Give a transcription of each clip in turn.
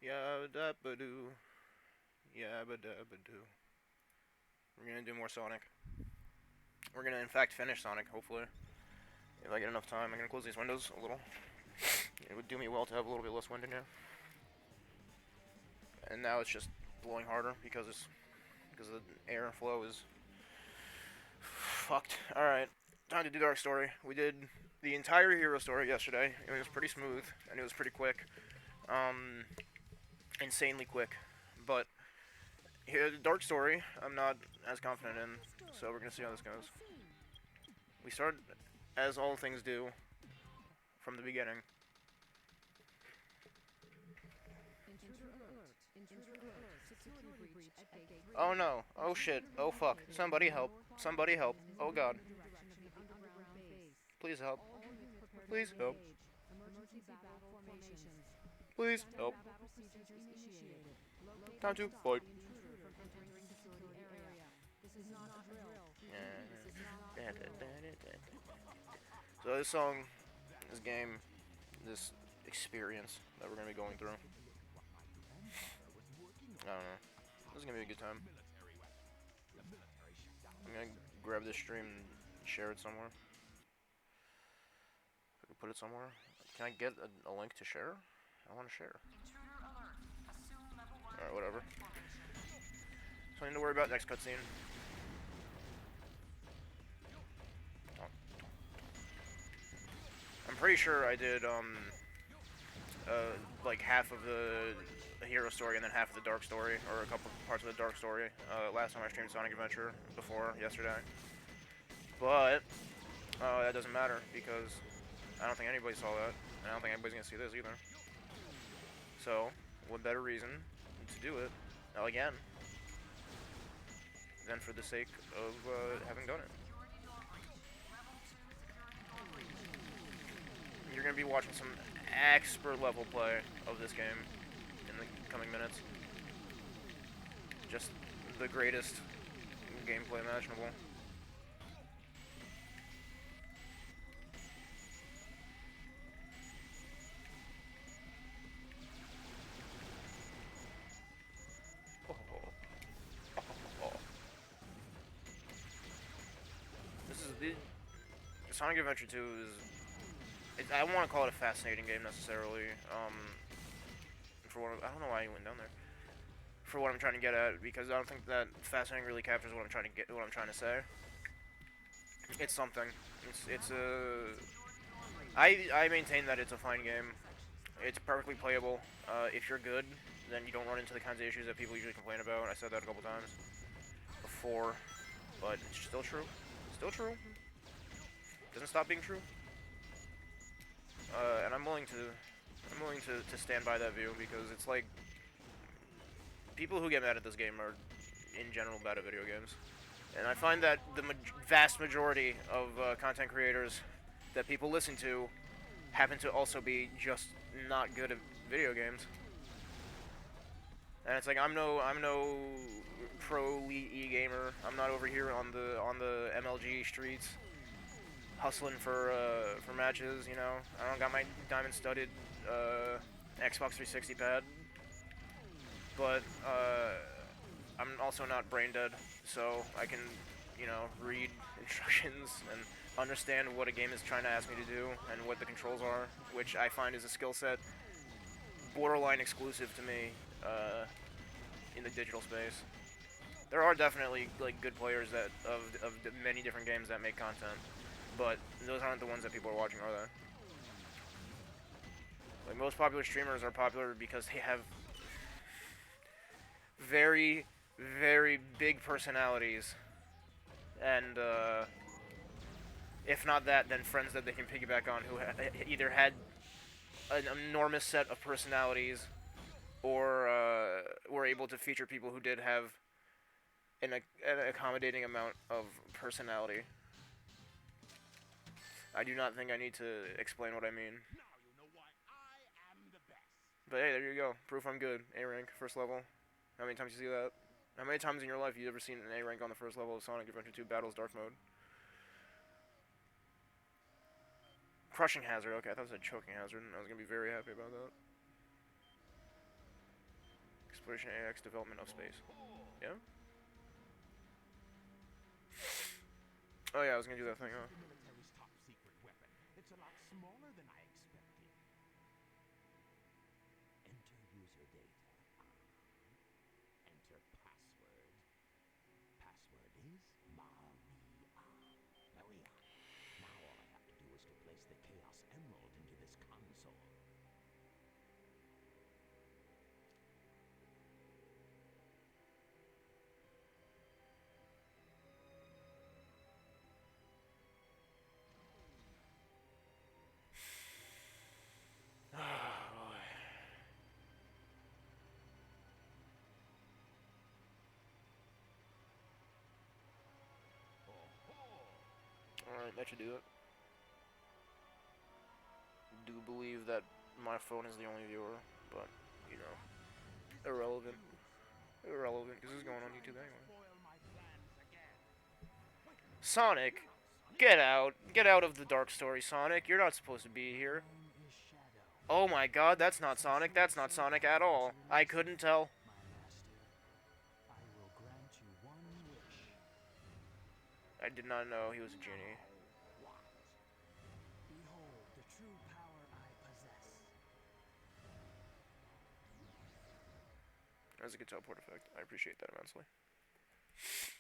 Yabba dabba doo. Yabba dabba doo. We're gonna do more Sonic. We're gonna, in fact, finish Sonic, hopefully. If I get enough time, I'm gonna close these windows a little. It would do me well to have a little bit less wind in here. And now it's just blowing harder because the air flow is fucked. Alright, time to do Dark Story. We did the entire hero story yesterday. It was pretty smooth, and it was pretty quick. Um, insanely quick. But here, the Dark Story, I'm not as confident in, so we're gonna see how this goes. We start, as all things do, from the beginning. Oh no. Oh shit. Oh fuck. Somebody help. Somebody help. Oh god. Please help. Please help. Please help. Time to fight. So this song, this game, this experience that we're gonna be going through, I don't know. This is gonna be a good time. I'm gonna grab this stream and share it somewhere. I can put it somewhere. Can I get a link to share? I want to share. Alright, whatever. Something to worry about next cutscene. Oh. I'm pretty sure I did like half of the hero story and then half of the dark story, or a couple parts of the dark story. Last time I streamed Sonic Adventure before yesterday, but that doesn't matter because I don't think anybody saw that, and I don't think anybody's gonna see this either. So, what better reason to do it again than for the sake of having done it? You're gonna be watching some expert level play of this game in the coming minutes. Just the greatest gameplay imaginable. Oh, oh, oh. This is the Sonic Adventure 2 is. I don't want to call it a fascinating game necessarily. For what I don't know why you went down there. For what I'm trying to get at, because I don't think that fascinating really captures what I'm trying to get. What I'm trying to say. It's something. It's a. I maintain that it's a fine game. It's perfectly playable. If you're good, then you don't run into the kinds of issues that people usually complain about. I said that a couple times before, but it's still true. Still true. Doesn't stop being true. And I'm willing to stand by that view because it's like people who get mad at this game are in general bad at video games, and I find that the vast majority of content creators that people listen to happen to also be just not good at video games. And it's like I'm no pro elite e gamer. I'm not over here on the MLG streets hustling for matches. You know, I don't got my diamond studded Xbox 360 pad, but I'm also not brain dead, so I can read instructions and understand what a game is trying to ask me to do and what the controls are, which I find is a skill set borderline exclusive to me in the digital space. There are definitely like good players of many different games that make content, but those aren't the ones that people are watching, are they? Like most popular streamers are popular because they have very, very big personalities, and if not that, then friends that they can piggyback on who either had an enormous set of personalities or were able to feature people who did have an accommodating amount of personality. I do not think I need to explain what I mean. But hey, there you go. Proof I'm good. A rank, first level. How many times you see that? How many times in your life have you ever seen an A rank on the first level of Sonic Adventure 2 Battles Dark Mode? Crushing Hazard. Okay, I thought it said Choking Hazard, and I was gonna be very happy about that. Exploration AX development of space. Yeah? Oh yeah, I was gonna do that thing, huh? The military's top secret weapon. It's a lot smaller than I expected. Enter user data. Enter password. Password is Maria. Maria. Now all I have to do is to place the Chaos Emerald into this console. Alright, that should do it. Do believe that my phone is the only viewer, but, you know, irrelevant. Irrelevant, because this is going on YouTube anyway. Sonic, get out. Get out of the dark story, Sonic. You're not supposed to be here. Oh my god, that's not Sonic. That's not Sonic at all. I couldn't tell. I did not know he was a genie. Behold the true power I possess. That's a good teleport effect. I appreciate that immensely.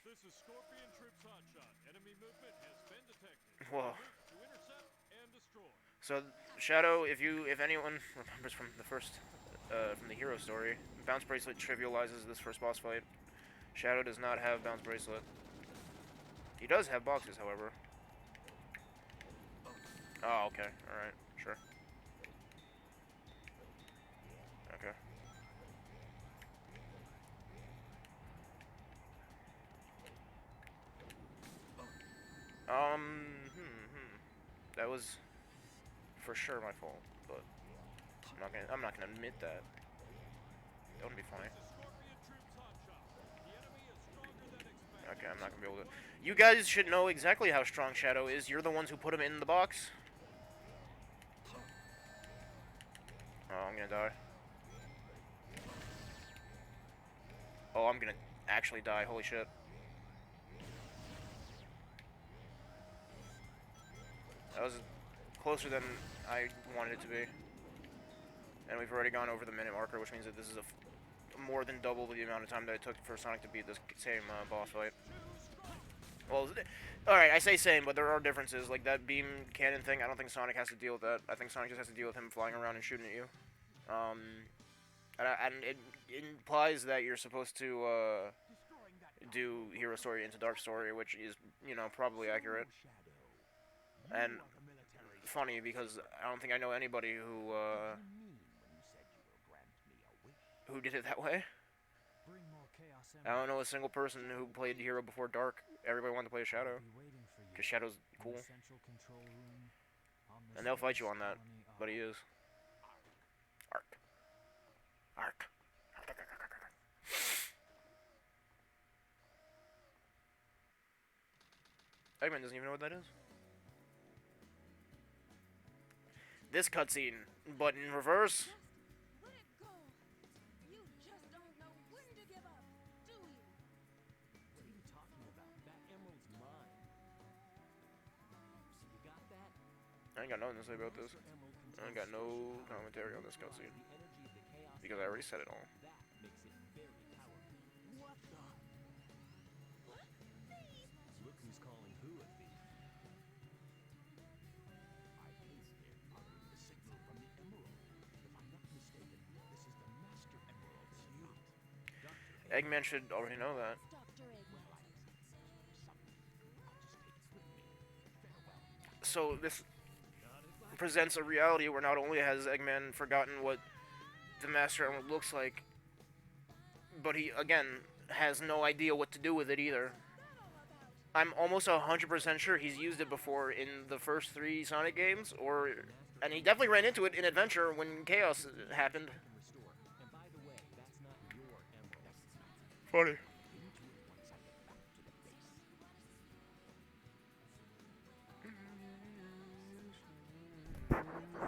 This is Scorpion Troops Hotshot. Enemy movement has been detected. Whoa. To intercept and destroy. So, Shadow, if anyone remembers from the first, from the hero story, Bounce Bracelet trivializes this first boss fight. Shadow does not have Bounce Bracelet. He does have boxes, however. Oh, okay. Alright. Sure. Okay. That was for sure my fault, but I'm not gonna admit that. That wouldn't be funny. Okay, I'm not gonna be able to. You guys should know exactly how strong Shadow is. You're the ones who put him in the box. Oh, I'm gonna die. Oh, I'm gonna actually die. Holy shit. That was closer than I wanted it to be. And we've already gone over the minute marker, which means that this is more than double the amount of time that it took for Sonic to beat this same boss fight. Well, alright, I say same, but there are differences. Like that beam cannon thing, I don't think Sonic has to deal with that. I think Sonic just has to deal with him flying around and shooting at you. And it implies that you're supposed to do Hero Story into Dark Story, which is, you know, probably accurate. And funny, because I don't think I know anybody who did it that way. I don't know a single person who played Hero before Dark. Everybody wanted to play Shadow, because Shadow's cool. And they'll fight you on that, but he is. Arc. Arc. Eggman doesn't even know what that is. This cutscene, but in reverse. Let it go. You just don't know when to give up, do you? What are you talking about? That emerald's mine. So you got that? I ain't got nothing to say about this. I ain't got no commentary on this cutscene. Because I already said it all. That makes it very powerful. What the? What? Thief? Look who's calling who a thief. I hastened in following the signal from the emerald. If I'm not mistaken, this is the Master Emerald's yacht. Dr. Eggman should already know that. Dr. Eggman. So this presents a reality where not only has Eggman forgotten what the Master Emerald looks like, but he, again, has no idea what to do with it either. I'm almost 100% sure he's used it before in the first 3 Sonic games, and he definitely ran into it in Adventure when Chaos happened. And by the way, that's not your emerald. Funny.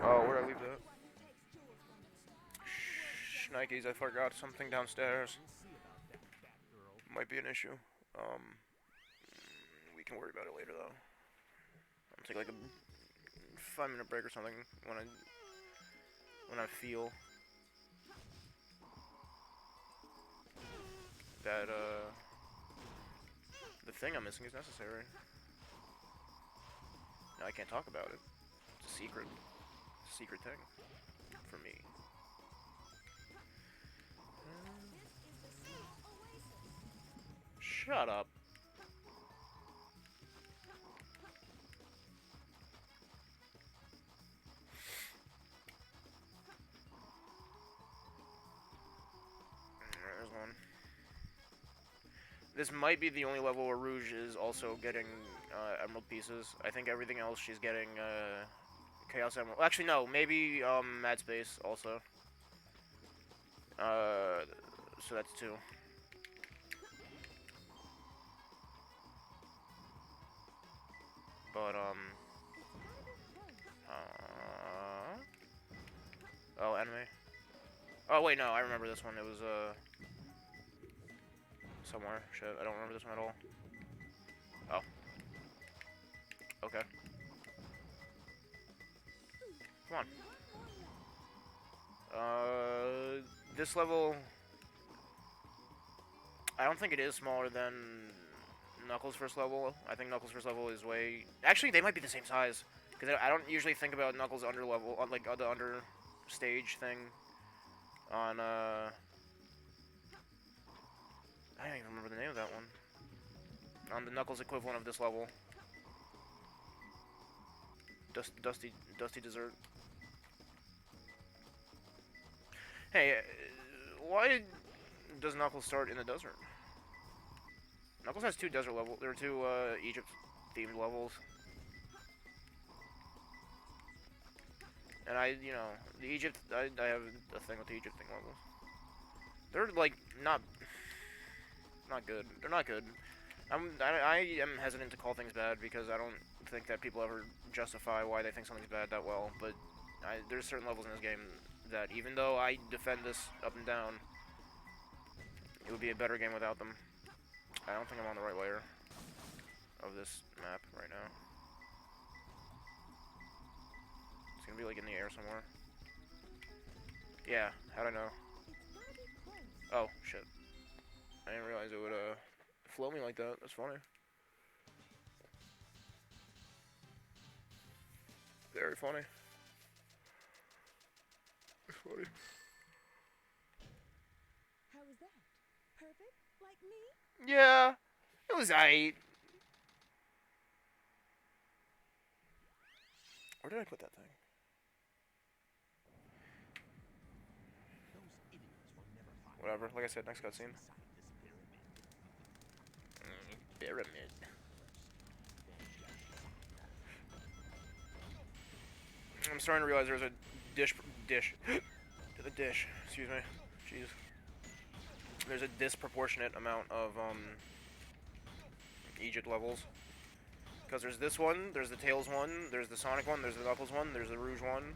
Oh, where'd I leave that? Shh, Nikes. I forgot something downstairs. We'll see about that, Batgirl. Might be an issue. We can worry about it later though. I'll take like a 5-minute break or something when I feel that the thing I'm missing is necessary. Now I can't talk about it. It's a secret. It's a secret thing for me. Shut up. There's one. This might be the only level where Rouge is also getting emerald pieces. I think everything else she's getting Chaos Emerald. Actually, no. Maybe Mad Space also. So that's 2. But oh, anime. Oh wait, no, I remember this one. It was somewhere. Shit, I don't remember this one at all. Oh. Okay. Come on. This level, I don't think it is smaller than Knuckles' first level. I think Knuckles' first level is way... Actually, they might be the same size. Because I don't usually think about Knuckles' under level, like the under stage thing on, I don't even remember the name of that one. On the Knuckles equivalent of this level. Dusty Dessert. Hey, why does Knuckles start in the desert? Knuckles has 2 desert levels. There are 2 Egypt-themed levels. And I have a thing with the Egypt-themed levels. They're like not good. They're not good. I am hesitant to call things bad because I don't think that people ever justify why they think something's bad that well. But there's certain levels in this game that even though I defend this up and down, it would be a better game without them. I don't think I'm on the right layer of this map right now. It's gonna be like in the air somewhere. Yeah, how'd I know? Oh, shit. I didn't realize it would flow me like that. That's funny. Very funny. It's funny. How was that? Perfect? Like me? Yeah, it was aight. Where did I put that thing? Those idiots will never find Whatever, like I said, next cutscene. inside this pyramid. Pyramid. I'm starting to realize there's a dish, excuse me, jeez. There's a disproportionate amount of, Egypt levels. Because there's this one, there's the Tails one, there's the Sonic one, there's the Knuckles one, there's the Rouge one.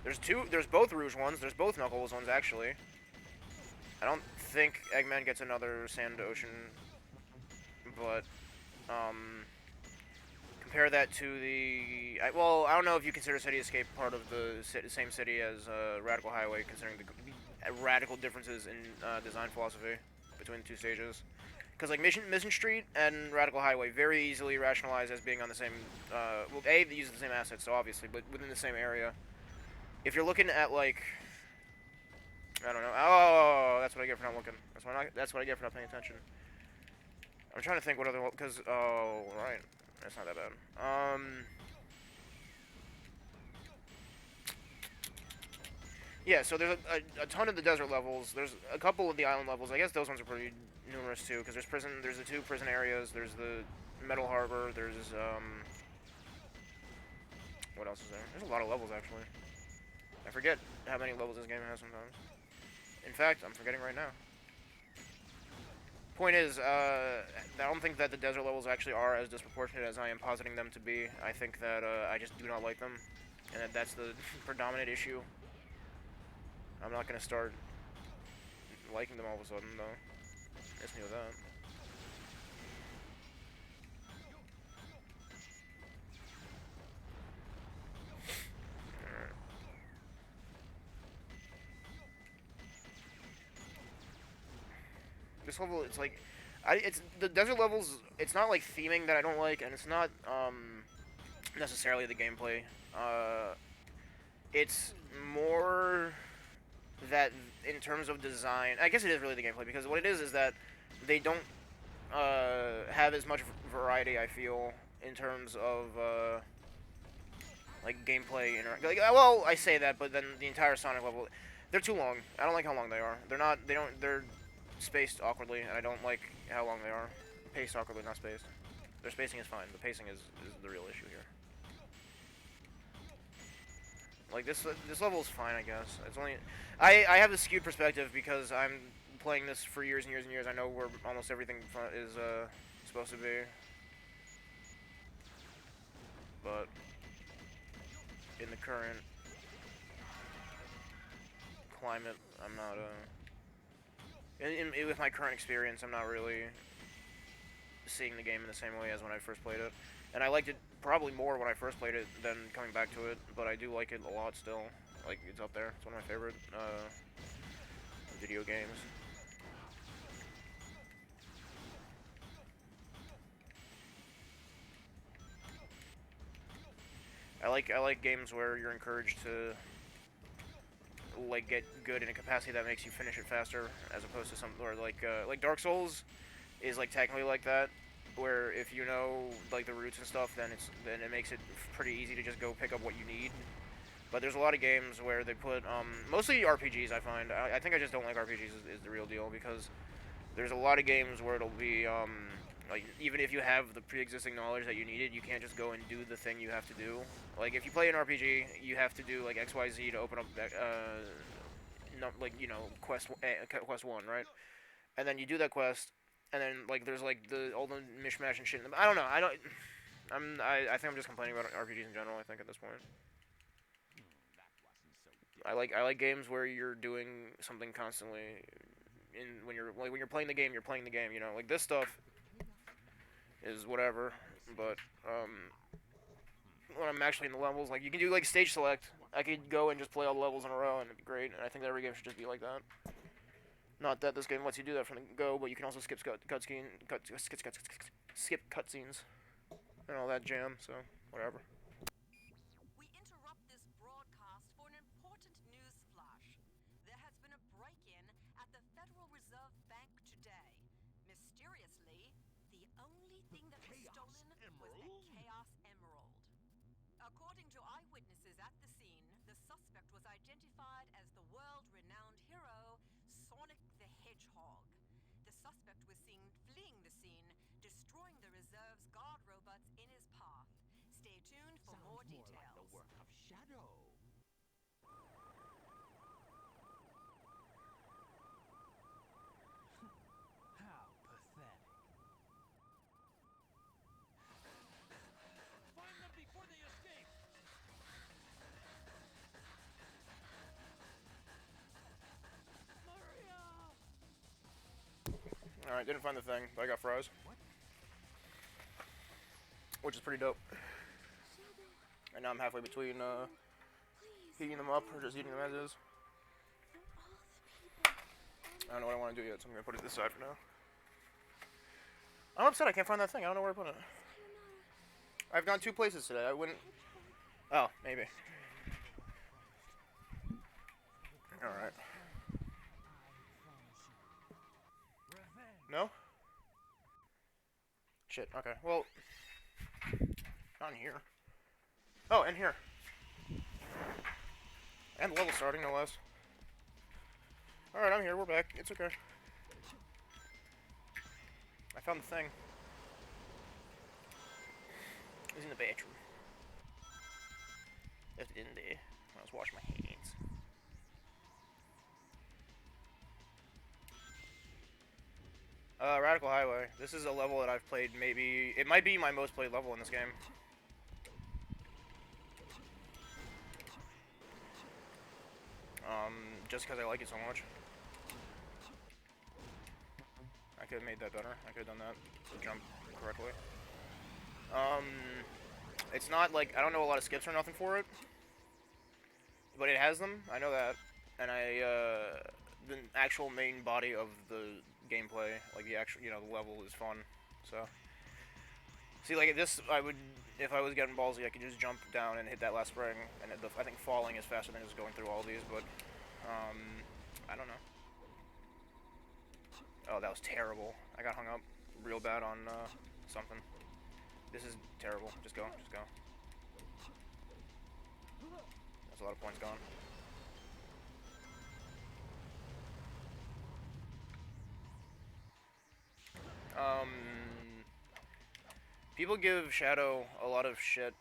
There's both Rouge ones, there's both Knuckles ones, actually. I don't think Eggman gets another Sand Ocean, but, compare that to the... well, I don't know if you consider City Escape part of the same city as Radical Highway, considering the radical differences in design philosophy between the 2 stages. Because, like, Mission Street and Radical Highway very easily rationalized as being on the same... well, A, they use the same assets, so obviously, but within the same area. If you're looking at, like... I don't know. Oh, that's what I get for not looking. That's what I get for not paying attention. I'm trying to think what other... Because, oh, right. That's not that bad. Yeah, so there's a ton of the desert levels. There's a couple of the island levels. I guess those ones are pretty numerous too, because there's the 2 prison areas. There's the Metal Harbor. There's what else is there? There's a lot of levels actually. I forget how many levels this game has sometimes. In fact, I'm forgetting right now. Point is, I don't think that the desert levels actually are as disproportionate as I am positing them to be. I think that I just do not like them, and that's the predominant issue. I'm not gonna start liking them all of a sudden, though. Just knew that. Alright. This level, it's like, it's the desert levels. It's not like theming that I don't like, and it's not necessarily the gameplay. It's more that in terms of design, I guess it is really the gameplay, because what it is that they don't have as much variety, I feel, in terms of like gameplay. Like, well, I say that, but then the entire Sonic level, they're too long. I don't like how long they are. They're spaced awkwardly, and I don't like how long they are. Paced awkwardly, not spaced. Their spacing is fine. The pacing is the real issue here. Like, this level is fine, I guess. It's only... I have a skewed perspective because I'm playing this for years and years and years. I know where almost everything is supposed to be. But in the current climate, I'm not... with my current experience, I'm not really seeing the game in the same way as when I first played it. And I liked it probably more when I first played it than coming back to it, but I do like it a lot still. Like, it's up there. It's one of my favorite video games. I like games where you're encouraged to like get good in a capacity that makes you finish it faster, as opposed to some or like Dark Souls is like technically like that, where if you know like the routes and stuff, then it makes it pretty easy to just go pick up what you need. But there's a lot of games where they put mostly RPGs. I find I think I just don't like RPGs is the real deal, because there's a lot of games where it'll be like, even if you have the pre-existing knowledge that you needed, you can't just go and do the thing you have to do. Like, if you play an RPG, you have to do, like, XYZ to open up, like, you know, quest 1, right? And then you do that quest, and then, like, there's, like, all the mishmash and shit. I don't know, I think I'm just complaining about RPGs in general, I think, at this point. I like games where you're doing something constantly. When you're playing the game, you're playing the game, you know? Like, this stuff is whatever, but when I'm actually in the levels, like, you can do like stage select. I could go and just play all the levels in a row, and it'd be great. And I think that every game should just be like that. Not that this game lets you do that from the go, but you can also skip cutscenes and all that jam. So whatever. We interrupt this broadcast for an important news flash. There has been a break-in at the Federal Reserve Bank today. Mysteriously, the only thing that was stolen was a Chaos Emerald. According to eyewitnesses at the scene, the suspect was identified as the world-renowned hero, Sonic the Hedgehog. The suspect was seen fleeing the scene, destroying the reserve's guard robots in his path. Stay tuned for more details. Like the work of Shadow. How pathetic. Find them before they escape! Maria! All right, didn't find the thing, but I got fries, which is pretty dope. And now I'm halfway between heating them up or just eating them as is. I don't know what I want to do yet, so I'm gonna put it this side for now. I'm upset I can't find that thing. I don't know where I put it. I've gone 2 places today. I wouldn't. Oh, maybe. All right. No? Shit. Okay. Well, not in here. Oh, and here. And the level starting, no less. Alright, I'm here. We're back. It's okay. I found the thing. It was in the bathroom. Left it in there. I was washing my hands. Radical Highway. This is a level that I've played maybe... It might be my most played level in this game. Just because I like it so much. could have made that better. I could have done that to jump correctly. It's not like, I don't know a lot of skips or nothing for it, but it has them, I know that, and the actual main body of the gameplay, like the actual, you know, the level is fun, so. See, like this, if I was getting ballsy, I could just jump down and hit that last spring, and I think falling is faster than just going through all these, but, I don't know. Oh, that was terrible. I got hung up real bad on, something. This is terrible. Just go, just go. There's a lot of points gone. People give Shadow a lot of shit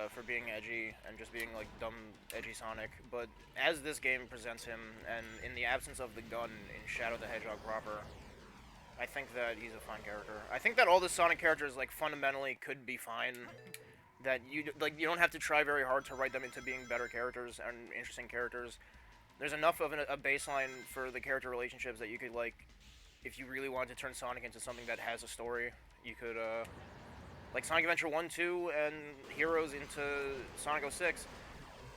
for being edgy and just being like dumb, edgy Sonic, but as this game presents him, and in the absence of the gun in Shadow the Hedgehog proper, I think that he's a fun character. I think that all the Sonic characters like fundamentally could be fine. That you don't have to try very hard to write them into being better characters and interesting characters. There's enough of a baseline for the character relationships that you could like, if you really wanted to turn Sonic into something that has a story, you could like Sonic Adventure 1, 2, and Heroes into Sonic 06.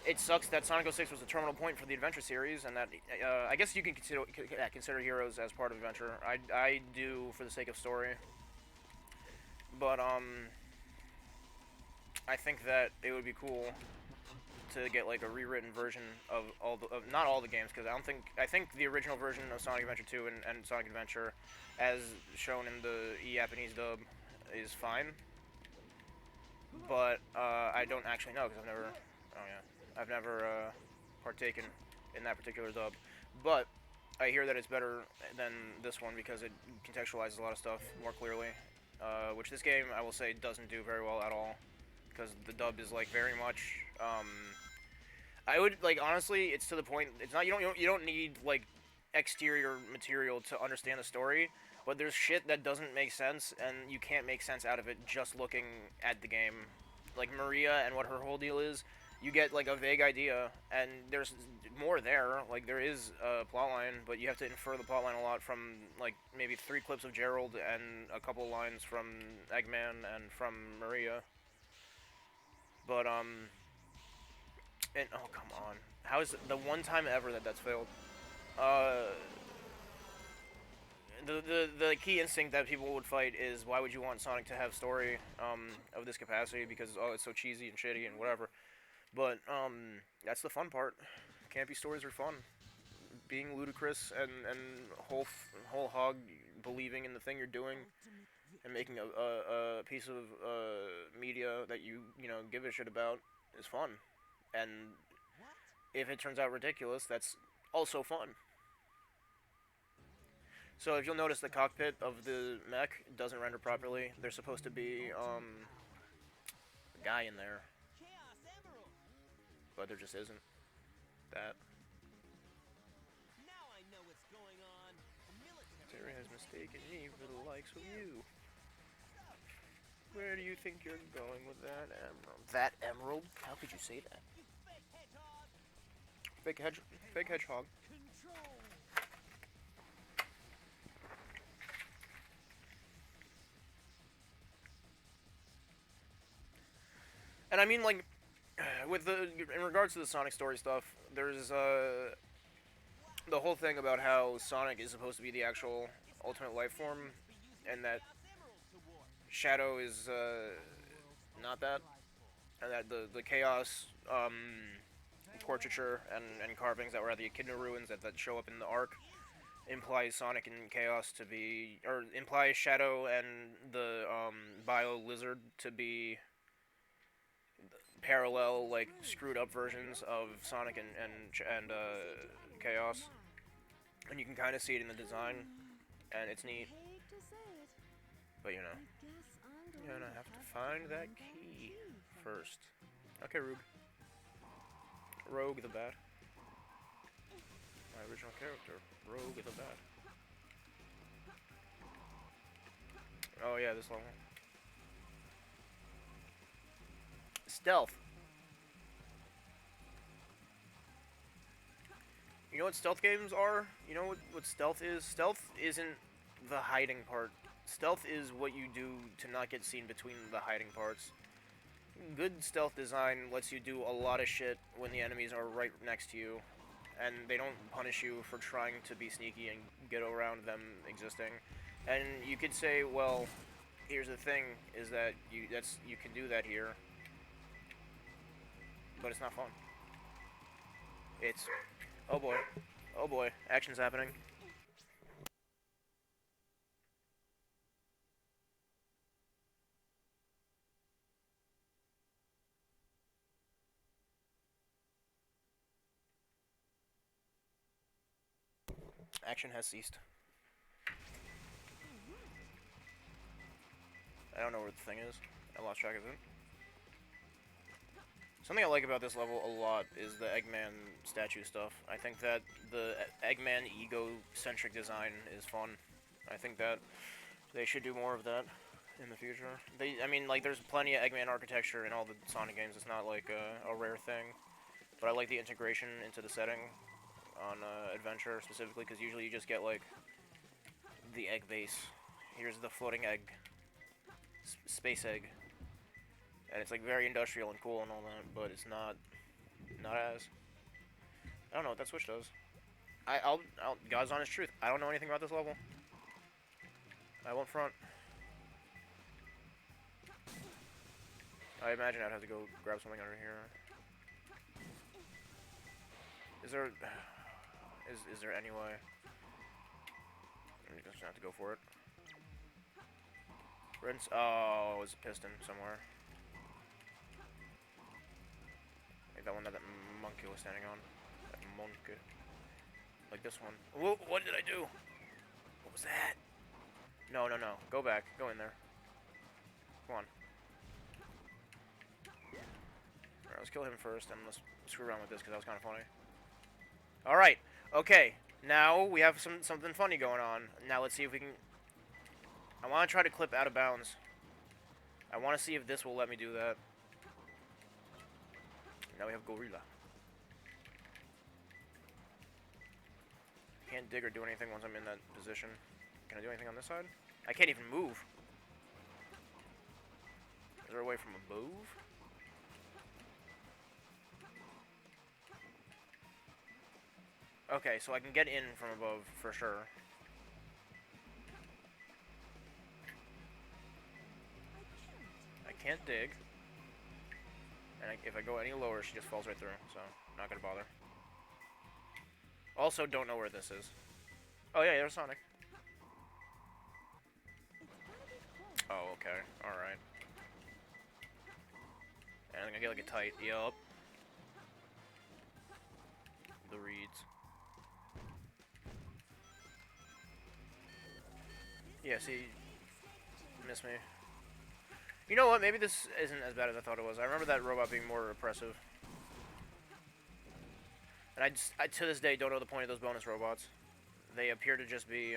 It sucks that Sonic 06 was the terminal point for the Adventure series, and that I guess you can consider Heroes as part of Adventure. I do for the sake of story, but I think that it would be cool to get like a rewritten version of not all the games, because I think the original version of Sonic Adventure 2 and Sonic Adventure, as shown in the Japanese dub, is fine. But I don't actually know because I've never partaken in that particular dub. But I hear that it's better than this one because it contextualizes a lot of stuff more clearly, which this game, I will say, doesn't do very well at all, because the dub is like very much I would like, honestly, it's to the point, it's not, you don't need like exterior material to understand the story, but there's shit that doesn't make sense, and you can't make sense out of it just looking at the game. Like Maria and what her whole deal is, you get like a vague idea, and there's more there. Like there is a plotline, but you have to infer the plotline a lot from like maybe 3 clips of Gerald and a couple lines from Eggman and from Maria. But and oh come on, how is it the one time ever that's failed? The key instinct that people would fight is, why would you want Sonic to have story of this capacity, because oh, it's so cheesy and shitty and whatever. But that's the fun part. Campy stories are fun. Being ludicrous and whole hog believing in the thing you're doing and making a piece of media that you know give a shit about is fun. And if it turns out ridiculous, that's also fun. So if you'll notice, the cockpit of the mech doesn't render properly. There's supposed to be a guy in there, but there just isn't that. Now I know what's going on. The military Terry has mistaken me for the likes of you. Where do you think you're going with that emerald? That emerald? How could you say that? fake hedgehog. Fake hedgehog. Control. And I mean, like, with in regards to the Sonic story stuff, there's the whole thing about how Sonic is supposed to be the actual ultimate life form, and that Shadow is not that, and that the Chaos portraiture and carvings that were at the Echidna ruins that show up in the Ark implies Sonic and Chaos to be, or implies Shadow and the Bio Lizard to be parallel, like, screwed up versions of Sonic and Chaos, and you can kind of see it in the design, and it's neat. Hate to say it, But you know, guess I'm you're gonna have to find that key first. Okay, Rogue. Rogue the Bat. My original character, Rogue the Bat. Oh yeah, this level. Stealth. You know what stealth games are? You know what stealth is? Stealth isn't the hiding part. Stealth is what you do to not get seen between the hiding parts. Good stealth design lets you do a lot of shit when the enemies are right next to you, and they don't punish you for trying to be sneaky and get around them existing. And you could say, well, here's the thing: is that you can do that here, but it's not fun. It's oh boy, action's happening. Action has ceased. I don't know where the thing is. I lost track of it. Something I like about this level a lot is the Eggman statue stuff. I think that the Eggman ego-centric design is fun. I think that they should do more of that in the future. I mean, like, there's plenty of Eggman architecture in all the Sonic games. It's not like a rare thing. But I like the integration into the setting on Adventure specifically, because usually you just get, like, the egg base. Here's the floating egg. Space egg. And it's, like, very industrial and cool and all that, but it's not as. I don't know what that switch does. I'll God's honest truth, I don't know anything about this level. I won't front. I imagine I'd have to go grab something under here. Is there any way? I'm just gonna have to go for it. Rinse. Oh, it's a piston somewhere. Like that one that monkey was standing on. That monkey. Like this one. Whoa, what did I do? What was that? No. Go back. Go in there. Come on. Alright, let's kill him first, and let's screw around with this, because that was kind of funny. Alright. Okay. Now we have something funny going on. Now let's see if we can... I want to try to clip out of bounds. I want to see if this will let me do that. Now we have Gorilla. Can't dig or do anything once I'm in that position. Can I do anything on this side? I can't even move. Is there a way from above? Okay, so I can get in from above for sure. I can't dig. And if I go any lower, she just falls right through, so not gonna bother. Also, don't know where this is. Oh yeah, there's Sonic. Oh, okay, alright. And I'm gonna get like a tight, yup. The reeds. Yeah, see, miss me. You know what? Maybe this isn't as bad as I thought it was. I remember that robot being more oppressive. And I to this day don't know the point of those bonus robots. They appear to just be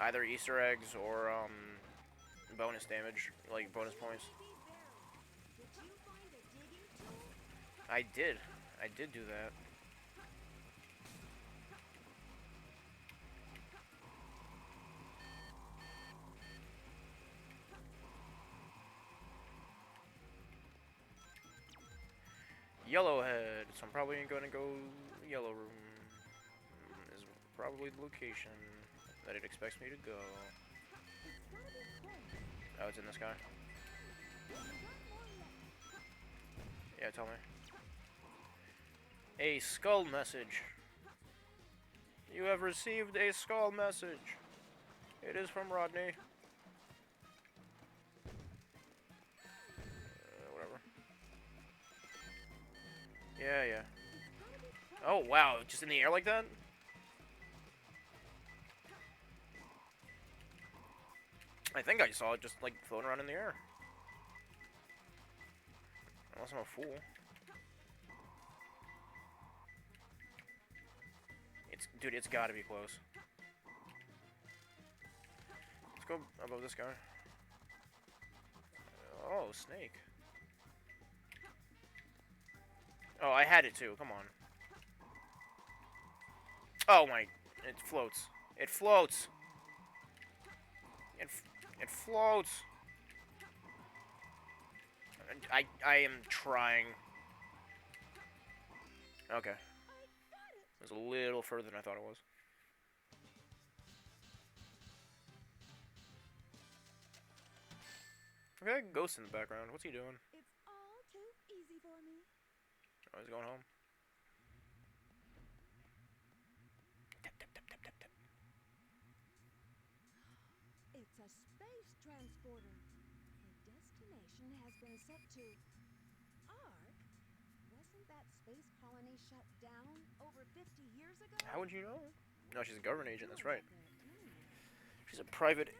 either Easter eggs or bonus damage, like bonus points. I did do that. Yellowhead, so I'm probably going to go Yellow Room. Is probably the location that it expects me to go. Oh, it's in this guy. Yeah, tell me. A skull message. You have received a skull message. It is from Rodney. Yeah. Oh, wow. Just in the air like that? I think I saw it just, like, floating around in the air. Unless I'm a fool. Dude, it's gotta be close. Let's go above this guy. Oh, snake. Oh, I had it too. Come on. Oh my. It floats. It floats. It floats. I am trying. Okay. It was a little further than I thought it was. Okay, ghost in the background. What's he doing? It's all too easy for me. Oh, he's going home. Tap, tap, tap, tap, tap, tap. It's a space transporter. The destination has been set to Ark. Wasn't that space colony shut down over 50 years ago? How would you know? No, she's a government agent. That's right. Hmm. She's a private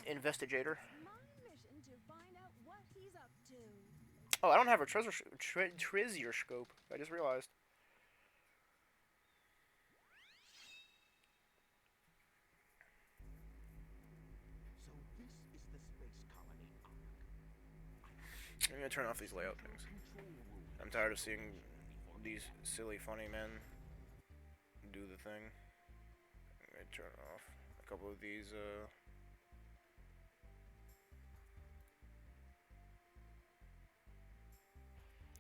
investigator. It's my mission to find out what he's up to. Oh, I don't have her treasure scope. I just realized. So this is the space colony Ark. I'm gonna turn off these layout things. I'm tired of seeing these silly, funny men do the thing. I'm gonna turn off a couple of these.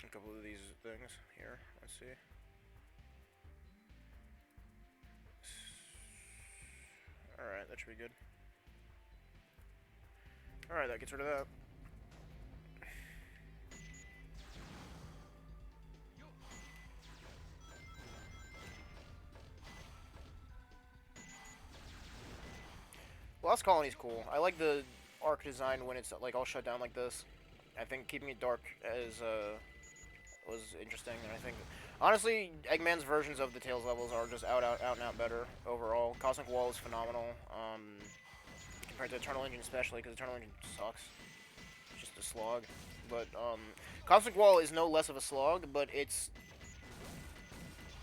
A couple of these things here. Let's see. Alright, that should be good. Alright, that gets rid of that. Lost Colony's cool. I like the arc design when it's like all shut down like this. I think keeping it dark is was interesting, and I think honestly Eggman's versions of the Tails levels are just out and out better overall. Cosmic Wall is phenomenal compared to Eternal Engine, especially because Eternal Engine sucks. It's just a slog. But Cosmic Wall is no less of a slog, but it's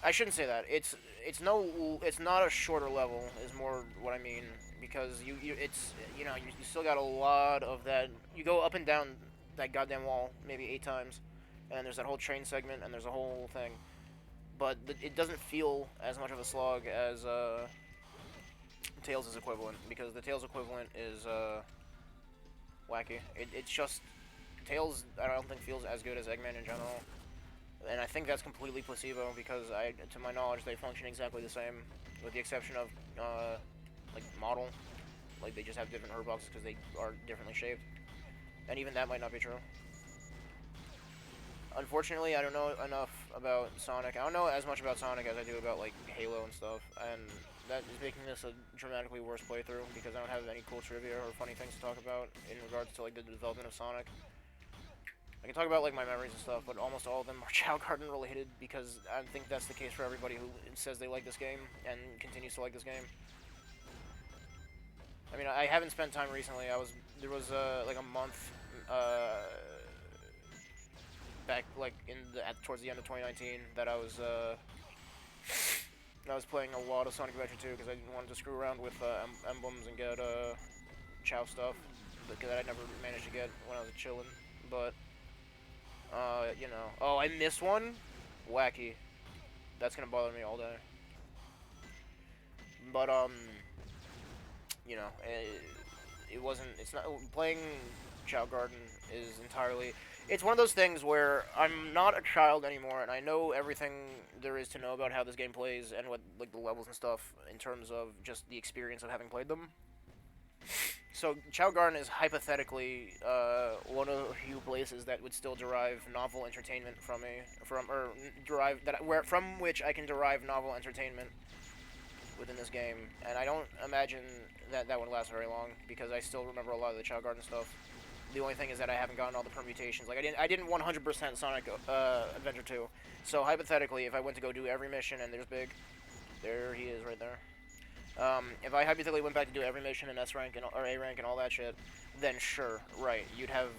I shouldn't say that. It's not a shorter level is more what I mean, because you still got a lot of that. You go up and down that goddamn wall maybe 8 times, and there's that whole train segment, and there's a whole thing. But it doesn't feel as much of a slog as Tails' equivalent, because the Tails equivalent is wacky. It's just Tails. I don't think feels as good as Eggman in general. And I think that's completely placebo, because to my knowledge, they function exactly the same, with the exception of, like, model. Like, they just have different herb-boxes because they are differently shaped. And even that might not be true. Unfortunately, I don't know enough about Sonic. I don't know as much about Sonic as I do about, like, Halo and stuff. And that is making this a dramatically worse playthrough, because I don't have any cool trivia or funny things to talk about in regards to, like, the development of Sonic. I can talk about, like, my memories and stuff, but almost all of them are Chao Garden related, because I think that's the case for everybody who says they like this game and continues to like this game. I mean, I haven't spent time recently. There was like a month back, like towards the end of 2019, that I was playing a lot of Sonic Adventure 2, because I didn't want to screw around with emblems and get Chao stuff, because I never managed to get when I was chillin', but. You know. Oh, I missed one? Wacky. That's gonna bother me all day. But, you know, it wasn't, it's not, playing Chao Garden is entirely, it's one of those things where I'm not a child anymore, and I know everything there is to know about how this game plays, and what, like, the levels and stuff, in terms of just the experience of having played them. So, Chao Garden is hypothetically one of the few places that would still derive novel entertainment from me, from which I can derive novel entertainment within this game. And I don't imagine that would last very long, because I still remember a lot of the Chao Garden stuff. The only thing is that I haven't gotten all the permutations. Like, I didn't 100% Sonic Adventure 2. So hypothetically, if I went to go do every mission, and there's Big, there he is right there. If I hypothetically went back to do every mission in S rank or A rank and all that shit, then sure, right, you'd have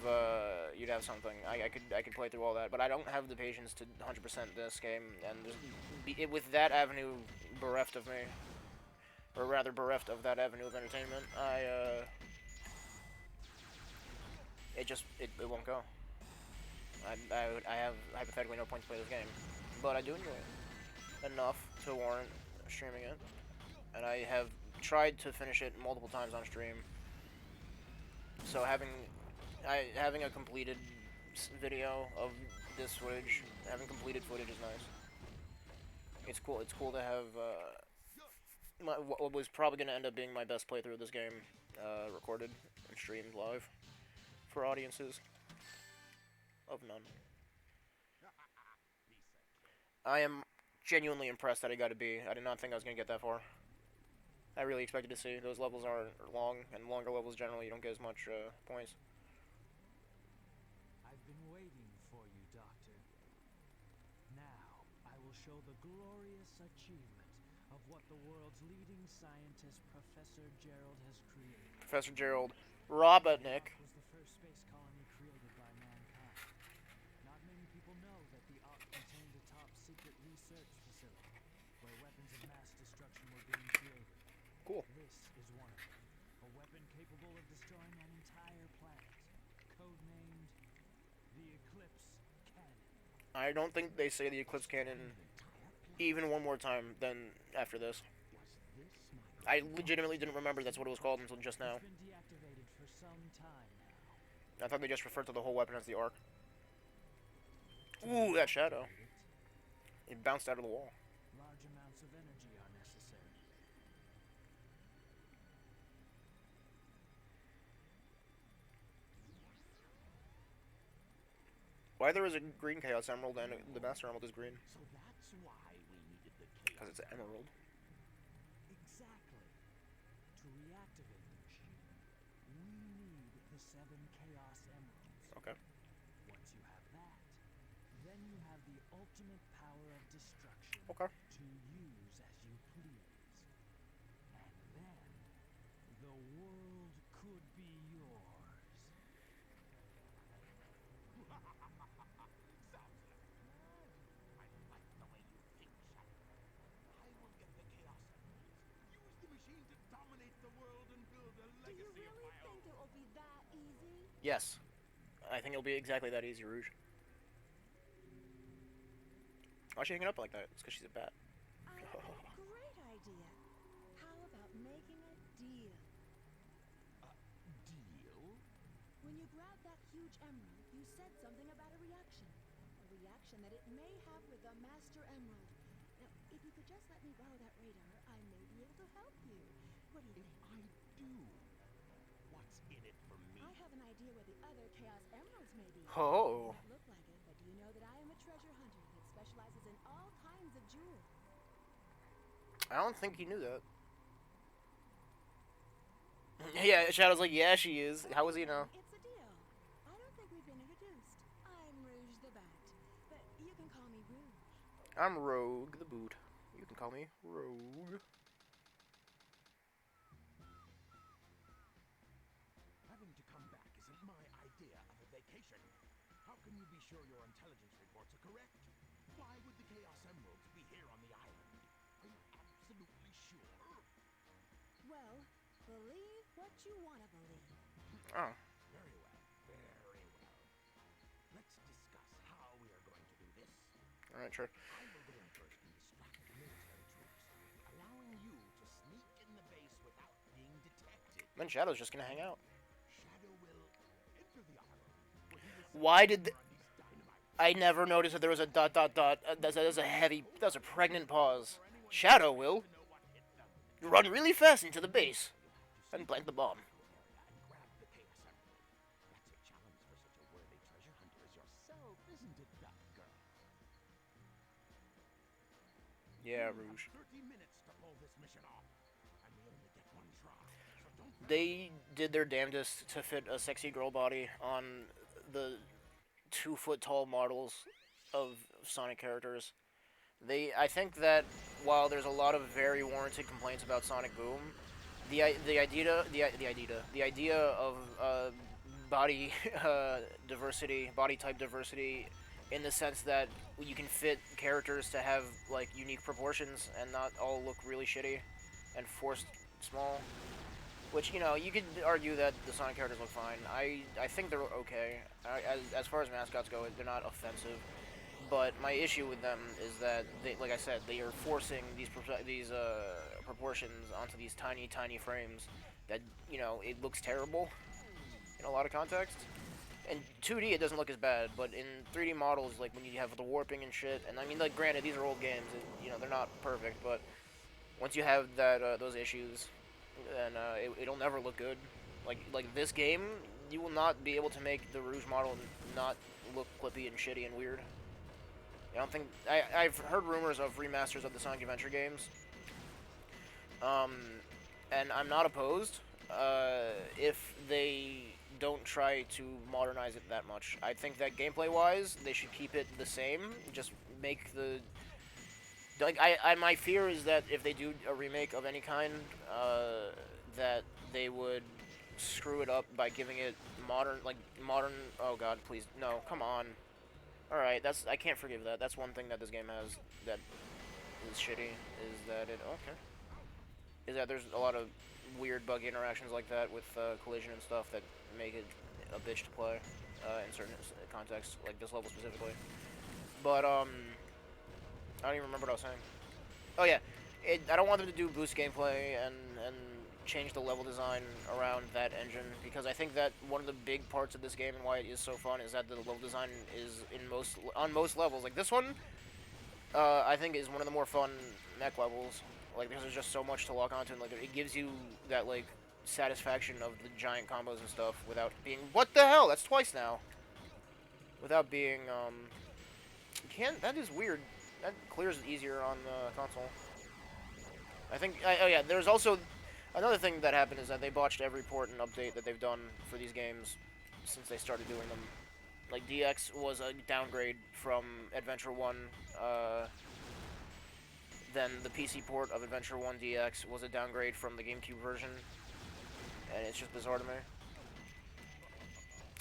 something. I could play through all that, but I don't have the patience to 100% this game, and with that avenue bereft of me, or rather bereft of that avenue of entertainment, it won't go. I have hypothetically no point to play this game, but I do enjoy it enough to warrant streaming it. and I have tried to finish it multiple times on stream. So having a completed video of this footage, having completed footage is nice. It's cool. It's cool to have what was probably going to end up being my best playthrough of this game recorded and streamed live for audiences of none. I am genuinely impressed that I got a B. I did not think I was going to get that far. I really expected to see. Those levels are long, and longer levels generally you don't get as much points. I've been waiting for you, Doctor. Now, I will show the glorious achievement of what the world's leading scientist, Professor Gerald, has created. Professor Gerald Robotnik. Was the first space colony created by mankind. Not many people know that the Ark contained a top-secret research facility where weapons of mass destruction were being created. Cool. This is one of them. A weapon capable of destroying an entire planet. Codenamed the Eclipse Cannon. I don't think they say the Eclipse Cannon even one more time than after this. I legitimately didn't remember that's what it was called until just now. It's been deactivated for some time now. I thought they just referred to the whole weapon as the Ark. Ooh, that shadow. It bounced out of the wall. Large amounts of energy are necessary. Why there is a green Chaos Emerald and the Master Emerald is green? So that's why we needed the Because it's an emerald. Exactly. To reactivate the machine, we need the 7 Chaos Emeralds. Okay. Once you have that, then you have the ultimate power of destruction Okay. to use as you please. And then, the world could be yours. Sounds like a plan. I like the way you think, Shadow. I will get the Chaos Emeralds. Use the machine to dominate the world and build a Do you legacy really of my think own. it will be that easy? Yes. I think it'll be exactly that easy, Rouge. Why is she hanging up like that? It's because she's a bat. I have a great idea. How about making a deal? Deal? When you grabbed that huge emerald, you said something about a reaction. A reaction that it may have with the Master Emerald. Now, if you could just let me borrow that radar, I may be able to help you. What do you If think? I do, what's in it for me? I have an idea where the other Chaos Emeralds may be. Oh. Doesn't look like it, but do you know that I am a treasure hunter that specializes in all kinds of jewels? I don't think he knew that. Yeah, Shadow's like, yeah, she is. How was he know? It's a deal. I don't think we've been introduced. I'm Rouge the Bat, but you can call me Rouge. I'm Rogue the Boot. You can call me Rogue. Having to come back isn't my idea of a vacation. How can you be sure your intelligence reports are correct? Why would the Chaos Emeralds be here on the island? Are you absolutely sure? Well, believe what you want to believe. Oh. Very well, very well. Let's discuss how we are going to do this. Alright, sure. I will go in first and distract the military troops, allowing you to sneak in the base without being detected. Then Shadow's just gonna hang out. Shadow will enter the island. Where he will Why did run his dynamite. I never noticed that there was a ... That's a heavy... That's a pregnant pause. Shadow will To know what hit them. run really fast into the base and plant the bomb. And grab the Chaos Emerald. That's a challenge for such a worthy treasure hunter as yourself, isn't it, Duck Girl? Yeah, You Rouge. have 30 minutes to pull this mission off, and we only get one try. So don't They did their damnedest to fit a sexy girl body on the 2-foot-tall models of Sonic characters. I think that while there's a lot of very warranted complaints about Sonic Boom, the idea of body diversity, body type diversity, in the sense that you can fit characters to have like unique proportions and not all look really shitty and forced small. Which, you know, you could argue that the Sonic characters look fine. I think they're okay. As far as mascots go, they're not offensive. But my issue with them is that, they, like I said, they are forcing these proportions onto these tiny, tiny frames that, you know, it looks terrible in a lot of context. In 2D, it doesn't look as bad, but in 3D models, like when you have the warping and shit, and I mean, like, granted, these are old games, and, you know, they're not perfect, but once you have that those issues, then it'll never look good. Like this game, you will not be able to make the Rouge model not look clippy and shitty and weird. I don't think I've heard rumors of remasters of the Sonic Adventure games, and I'm not opposed if they don't try to modernize it that much. I think that gameplay-wise, they should keep it the same. Just make the like my fear is that if they do a remake of any kind, that they would screw it up by giving it modern. Oh God, please no! Come on. All right, I can't forgive that. That's one thing that this game has that is shitty. Is that it? Okay. Is that there's a lot of weird buggy interactions like that with collision and stuff that make it a bitch to play in certain contexts, like this level specifically. But I don't even remember what I was saying. Oh yeah, I don't want them to do boost gameplay and change the level design around that engine, because I think that one of the big parts of this game and why it is so fun is that the level design is on most levels. Like this one, I think is one of the more fun mech levels. Like because there's just so much to lock onto, and like it gives you that like satisfaction of the giant combos and stuff without being what the hell? That's twice now. Without being you can't. That is weird. That clears it easier on the console. I think. Oh yeah. There's also another thing that happened is that they botched every port and update that they've done for these games since they started doing them. Like DX was a downgrade from Adventure 1. Then the PC port of Adventure 1 DX was a downgrade from the GameCube version, and it's just bizarre to me.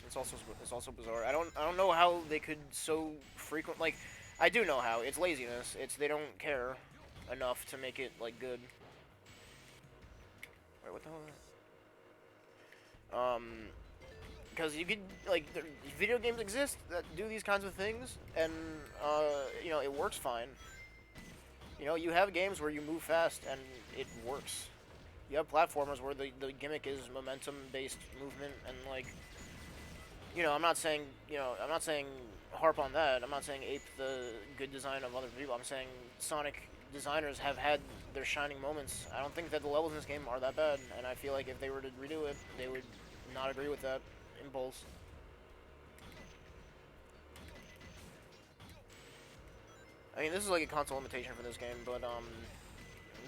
It's also bizarre. I don't know how they could so frequent like. I do know how. It's laziness. It's they don't care enough to make it like good. Wait, what the hell? Because you could like video games exist that do these kinds of things, and you know it works fine. You know, you have games where you move fast and it works. You have platformers where the gimmick is momentum-based movement and like, you know, I'm not saying harp on that. I'm not saying ape the good design of other people. I'm saying Sonic designers have had their shining moments. I don't think that the levels in this game are that bad, and I feel like if they were to redo it, they would not agree with that impulse. I mean, this is like a console limitation for this game, but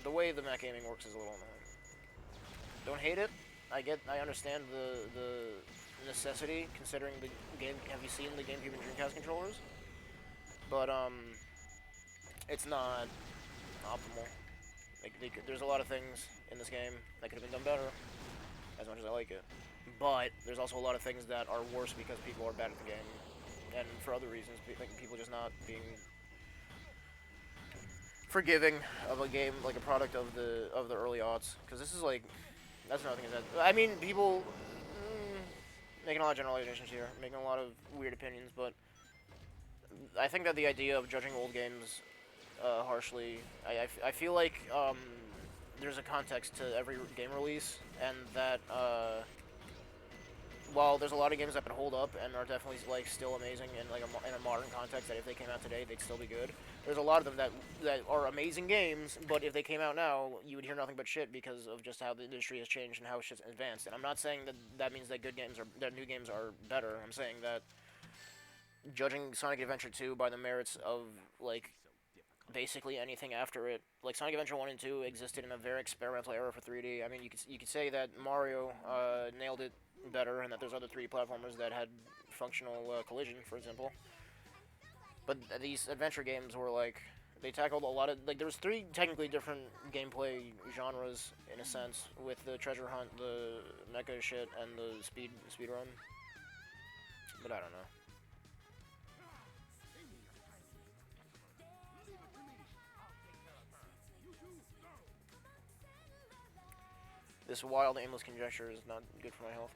the way the mech aiming works is a little annoying. Don't hate it. I understand the necessity considering the game. Have you seen the GameCube and Dreamcast controllers? But it's not optimal. Like there's a lot of things in this game that could have been done better, as much as I like it. But there's also a lot of things that are worse because people are bad at the game, and for other reasons, people just not being forgiving of a game, like a product of the early aughts. Because this is like, that's another thing. Is that I mean, people making a lot of generalizations here, making a lot of weird opinions, but I think that the idea of judging old games harshly, I feel like there's a context to every game release, and that while there's a lot of games that can hold up and are definitely like still amazing in like in a modern context, that if they came out today they'd still be good. There's a lot of them that are amazing games, but if they came out now, you would hear nothing but shit because of just how the industry has changed and how shit's advanced. And I'm not saying that means that new games are better. I'm saying that judging Sonic Adventure 2 by the merits of like basically anything after it, like Sonic Adventure 1 and 2 existed in a very experimental era for 3D. I mean, you could say that Mario nailed it better, and that there's other 3D platformers that had functional collision, for example. But these adventure games were like, they tackled a lot of, like, there was 3 technically different gameplay genres in a sense, with the treasure hunt, the mecha shit, and the speed run. But I don't know. This wild, aimless conjecture is not good for my health.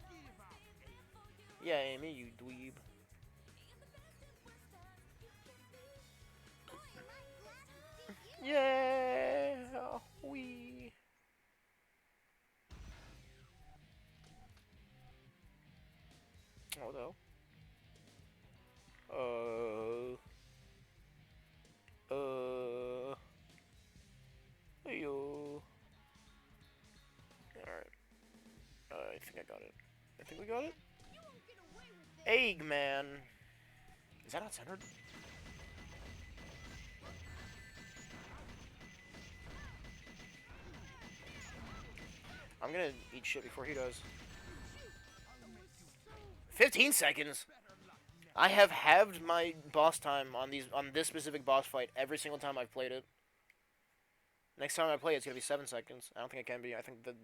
Yeah, Amy, you dweeb. Yeah, we. think I got it. I think we got it. You won't get away with this. Eggman. Is that not centered? I'm gonna eat shit before he does. 15 seconds. I have halved my boss time on this specific boss fight every single time I've played it. Next time I play it's gonna be 7 seconds. I don't think it can be. I think the...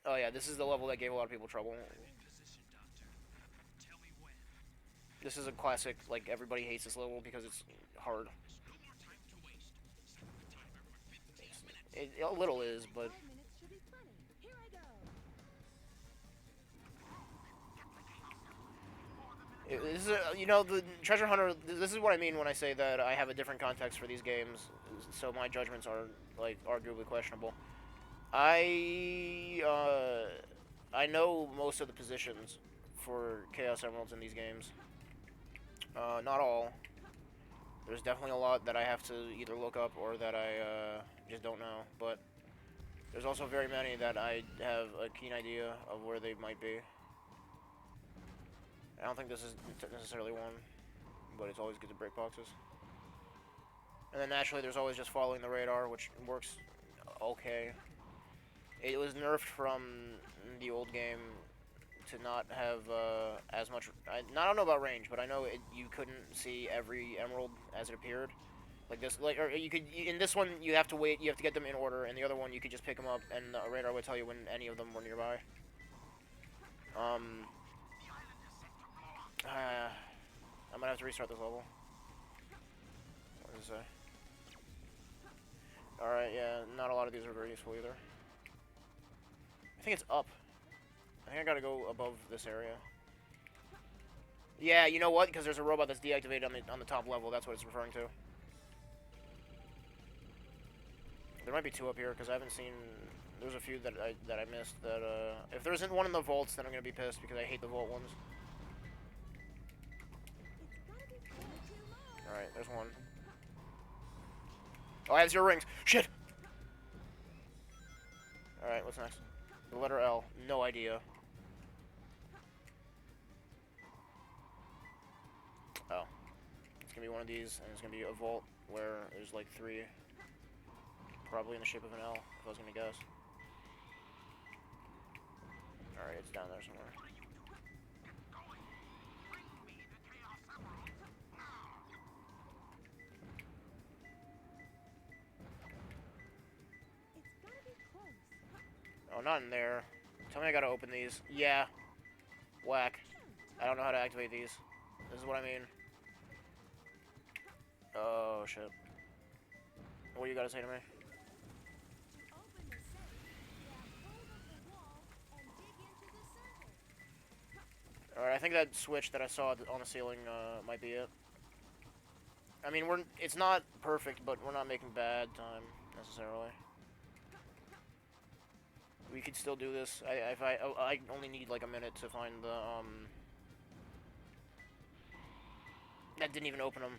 Oh yeah, this is the level that gave a lot of people trouble. This is a classic, like, everybody hates this level because it's hard. It a little is, but... 5 minutes should be plenty. Here I go. This is you know, the Treasure Hunter, this is what I mean when I say that I have a different context for these games, so my judgments are, like, arguably questionable. I know most of the positions for Chaos Emeralds in these games. Not all. There's definitely a lot that I have to either look up or that I just don't know, but there's also very many that I have a keen idea of where they might be. I don't think this is necessarily one, but it's always good to break boxes. And then naturally there's always just following the radar, which works okay. It was nerfed from the old game to not have as much... I don't know about range, but I know you couldn't see every emerald as it appeared. Like this, or you could... In this one, you have to wait, you have to get them in order, and the other one, you could just pick them up, and the radar would tell you when any of them were nearby. I'm gonna have to restart this level. What does it say? Alright, yeah, not a lot of these are very useful either. I think it's up. I think I gotta go above this area. Yeah, you know what? Because there's a robot that's deactivated on the top level. That's what it's referring to. There might be 2 up here because I haven't seen. There's a few that I missed. That if there isn't one in the vaults, then I'm gonna be pissed because I hate the vault ones. All right, there's one. Oh, I have 0 rings. Shit. All right, what's next? The letter L. No idea. Oh. It's gonna be one of these, and it's gonna be a vault where there's like 3. Probably in the shape of an L, if I was gonna guess. Alright, it's down there somewhere. It's gotta be close. Oh, not in there. Tell me I gotta open these. Yeah. Whack. I don't know how to activate these. This is what I mean. Oh, shit. What do you gotta say to me? To open the safe, grab hold of the wall and dig into the center. Alright, I think that switch that I saw on the ceiling might be it. I mean, it's not perfect, but we're not making bad time, necessarily. We could still do this. I only need like a minute to find the, That didn't even open them.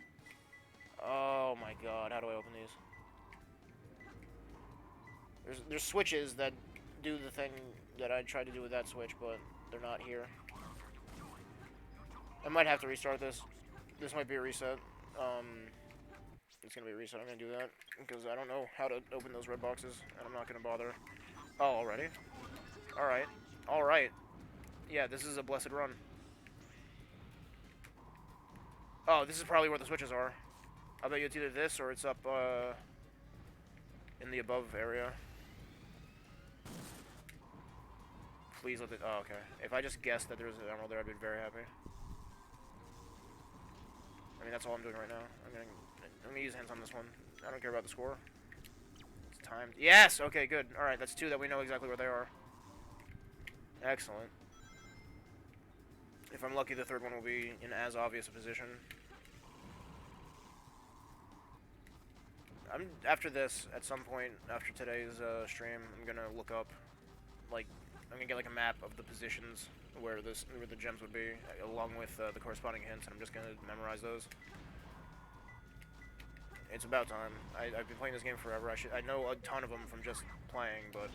Oh my god, how do I open these? There's switches that do the thing that I tried to do with that switch, but they're not here. I might have to restart this. This might be a reset. It's gonna be a reset. I'm gonna do that because I don't know how to open those red boxes, and I'm not gonna bother. Oh, already? Alright. Alright. Yeah, this is a blessed run. Oh, this is probably where the switches are. I bet you it's either this or it's up, in the above area. Please let it... Oh, okay. If I just guessed that there was an emerald there, I'd be very happy. I mean, that's all I'm doing right now. I'm gonna use hands on this one. I don't care about the score. It's timed. Yes! Okay, good. Alright, that's 2 that we know exactly where they are. Excellent. If I'm lucky, the third one will be in as obvious a position. After this, at some point after today's stream, I'm gonna look up, like, I'm gonna get like a map of the positions where the gems would be, along with the corresponding hints, and I'm just gonna memorize those. It's about time. I've been playing this game forever. I know a ton of them from just playing, but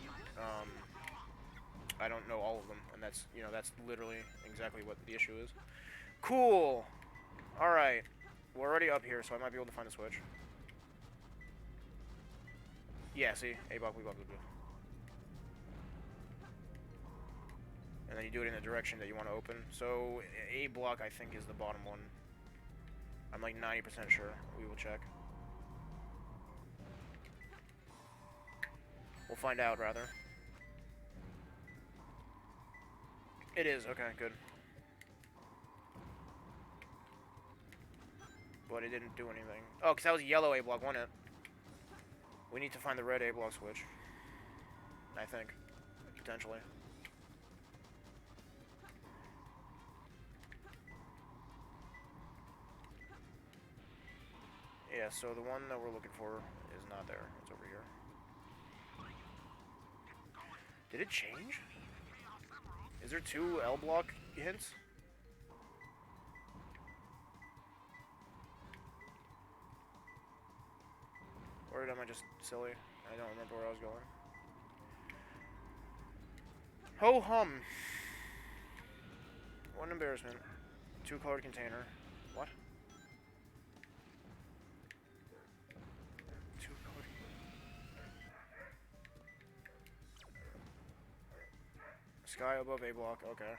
I don't know all of them, and that's, you know, that's literally exactly what the issue is. Cool! Alright. We're already up here, so I might be able to find a switch. Yeah, see? A block, B block, B block. And then you do it in the direction that you want to open. So, A block, I think, is the bottom one. I'm like 90% sure. We will check. We'll find out, rather. It is, okay, good. But it didn't do anything. Oh, because that was yellow A block, wasn't it? We need to find the red A block switch. I think. Potentially. Yeah, so the one that we're looking for is not there. It's over here. Did it change? Is there 2 L block hints? Or am I just silly? I don't remember where I was going. Ho hum! What an embarrassment. 2-colored container. What? 2-colored. Sky above A block, okay.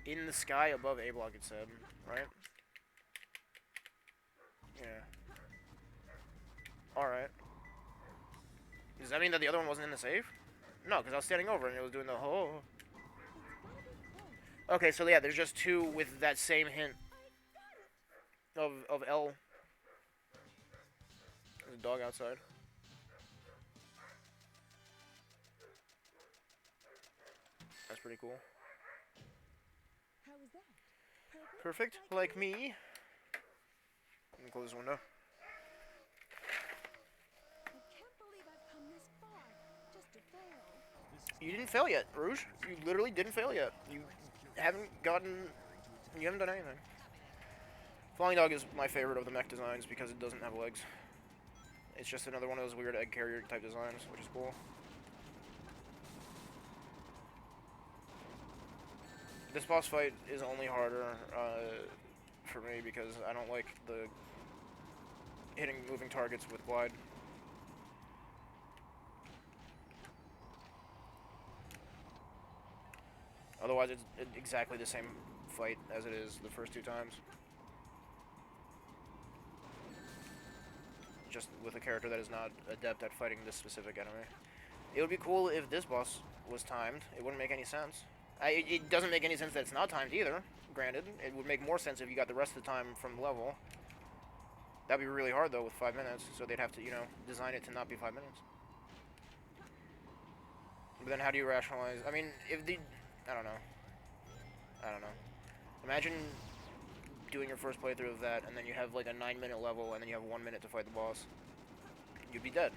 In the sky above A block, it said, right? Yeah. Alright. Does that mean that the other one wasn't in the safe? No, because I was standing over and it was doing the ho. Okay, so yeah, there's just 2 with that same hint of L. There's a dog outside. That's pretty cool. How was that? Perfect, like me. Let me close this window. I can't believe I've come this far just to fail. You didn't fail yet, Rouge. You literally didn't fail yet. You haven't done anything. Flying Dog is my favorite of the mech designs because it doesn't have legs. It's just another one of those weird egg carrier type designs, which is cool. This boss fight is only harder for me because I don't like the hitting moving targets with glide. Otherwise, it's exactly the same fight as it is the first 2 times. Just with a character that is not adept at fighting this specific enemy. It would be cool if this boss was timed. It wouldn't make any sense. It doesn't make any sense that it's not timed either, granted. It would make more sense if you got the rest of the time from the level. That'd be really hard, though, with 5 minutes, so they'd have to, you know, design it to not be 5 minutes. But then how do you rationalize... I mean, if the... I don't know. Imagine doing your first playthrough of that, and then you have, like, a 9-minute level, and then you have 1 minute to fight the boss. You'd be dead.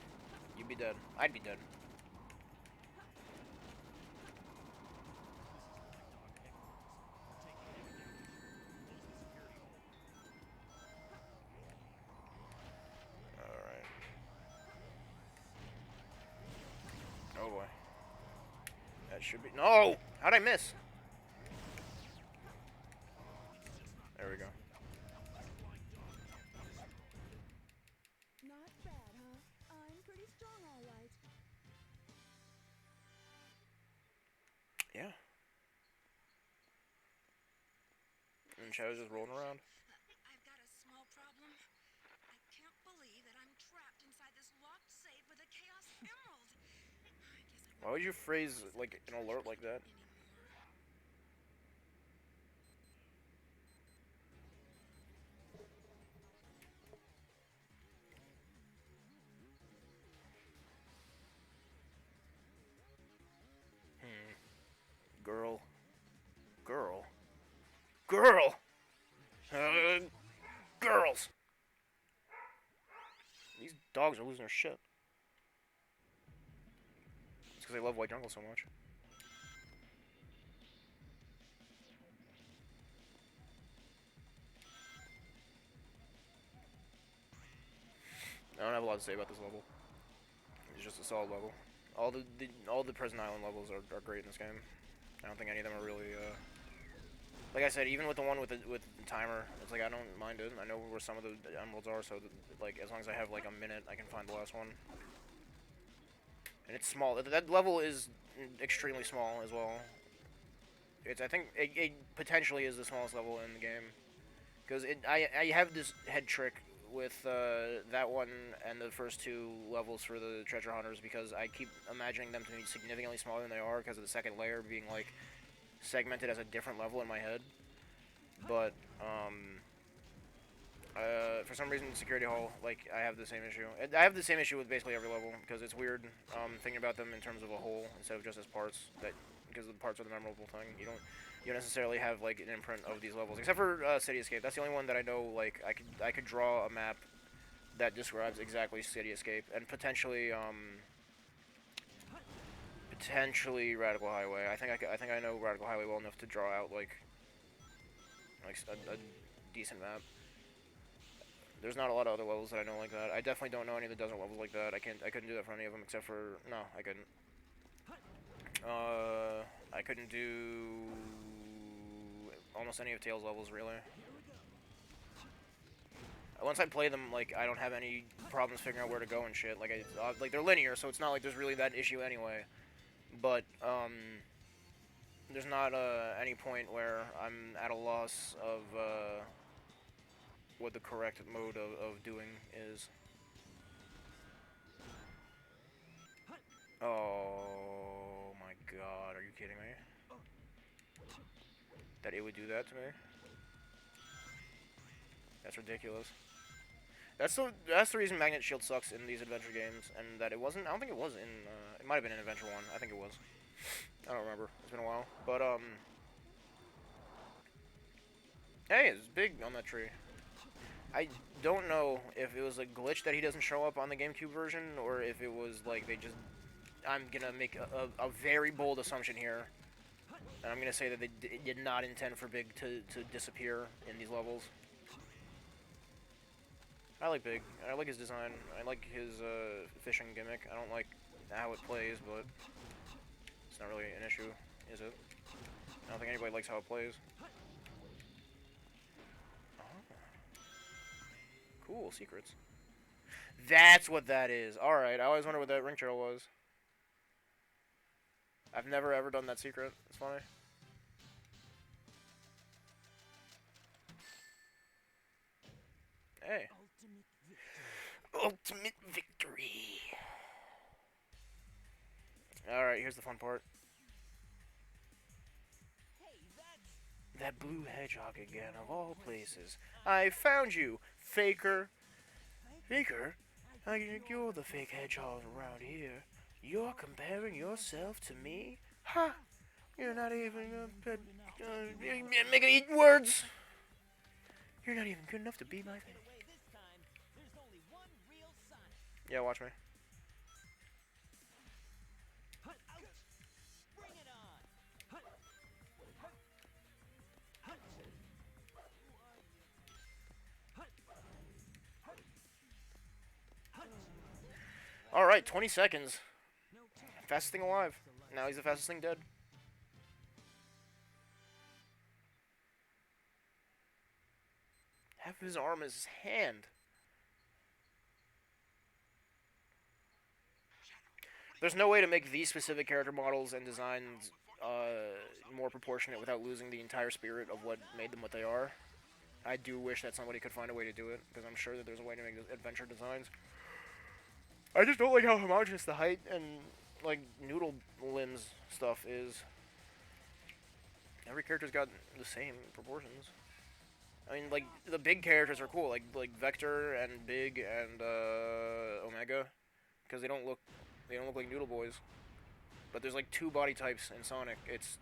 You'd be dead. I'd be dead. Should be. No! How'd I miss? There we go. Not bad, huh? I'm pretty strong, all right. Yeah. And Shadow's just rolling around. I've got a small problem. I can't believe that I'm trapped inside this locked safe with a Chaos Emerald. Why would you phrase, like, an alert like that? Girl. Girl. Girl! Girls! These dogs are losing their shit. It's because they love White Jungle so much. I don't have a lot to say about this level. is just a solid level. All the Prison Island levels are great in this game. I don't think any of them are really like I said, even with the one with the timer, it's like I don't mind it. I know where some of the emeralds are, so like as long as I have like a minute, I can find the last one. And it's small. That level is extremely small as well. I think it potentially is the smallest level in the game, because I have this head trick with that one and the first two levels for the treasure hunters, because I keep imagining them to be significantly smaller than they are because of the second layer being like segmented as a different level in my head. But for some reason, Security Hall, like, I have the same issue. I have the same issue with basically every level, because it's weird thinking about them in terms of a whole instead of just as parts. Because the parts are the memorable thing. You don't necessarily have like an imprint of these levels, except for City Escape. That's the only one that I know. Like, I could draw a map that describes exactly City Escape, and potentially Radical Highway. I think I know Radical Highway well enough to draw out like a decent map. There's not a lot of other levels that I know like that. I definitely don't know any of the desert levels like that. I couldn't do that for any of them except for no, I couldn't. I couldn't do almost any of Tails levels really. Once I play them, like I don't have any problems figuring out where to go and shit. Like like they're linear, so it's not like there's really that issue anyway. But there's not any point where I'm at a loss of what the correct mode of doing is. Oh my god, are you kidding me? That it would do that to me? That's ridiculous. That's the reason Magnet Shield sucks in these adventure games, and that it wasn't. I don't think it was in. It might have been in Adventure 1. I think it was. I don't remember. It's been a while. But hey, it's big on that tree. I don't know if it was a glitch that he doesn't show up on the GameCube version, or if it was like they just. I'm gonna make a very bold assumption here, and I'm gonna say that they did not intend for Big to disappear in these levels. I like Big. I like his design. I like his fishing gimmick. I don't like how it plays, but it's not really an issue, is it? I don't think anybody likes how it plays. Oh. Cool, secrets. That's what that is. Alright, I always wondered what that ring trail was. I've never ever done that secret. It's funny. Hey. Ultimate victory. Alright, here's the fun part. That blue hedgehog again, of all places. I found you, faker. Faker? I think you're the fake hedgehog around here. You're comparing yourself to me? Ha! You're not even making eat words. You're not even good enough to be my friend. Yeah, watch me. Alright, 20 seconds. Fastest thing alive. Now he's the fastest thing dead. Half of his arm is his hand. There's no way to make these specific character models and designs more proportionate without losing the entire spirit of what made them what they are. I do wish that somebody could find a way to do it, because I'm sure that there's a way to make adventure designs. I just don't like how homogenous the height and, like, noodle limbs stuff is. Every character's got the same proportions. I mean, like, the big characters are cool, like Vector and Big and Omega, because they don't look like noodle boys. But there's like two body types in Sonic. It's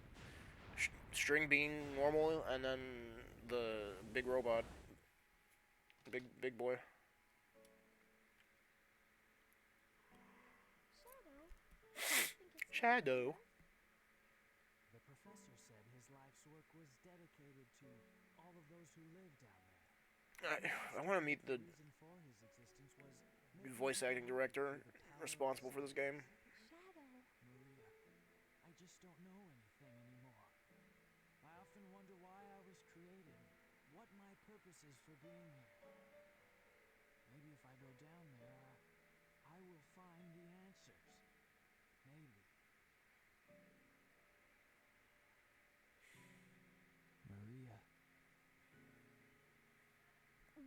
String Bean normal, and then the big robot, big boy. Shadow. The professor said his life's work was dedicated to all of those who lived down there. I want to meet the reason for his existence was voice acting director. responsible for this game. Shadow. Maria, I just don't know anything anymore. I often wonder why I was created, what my purpose is for being here. Maybe if I go down there, I will find the answers. Maybe. Maria.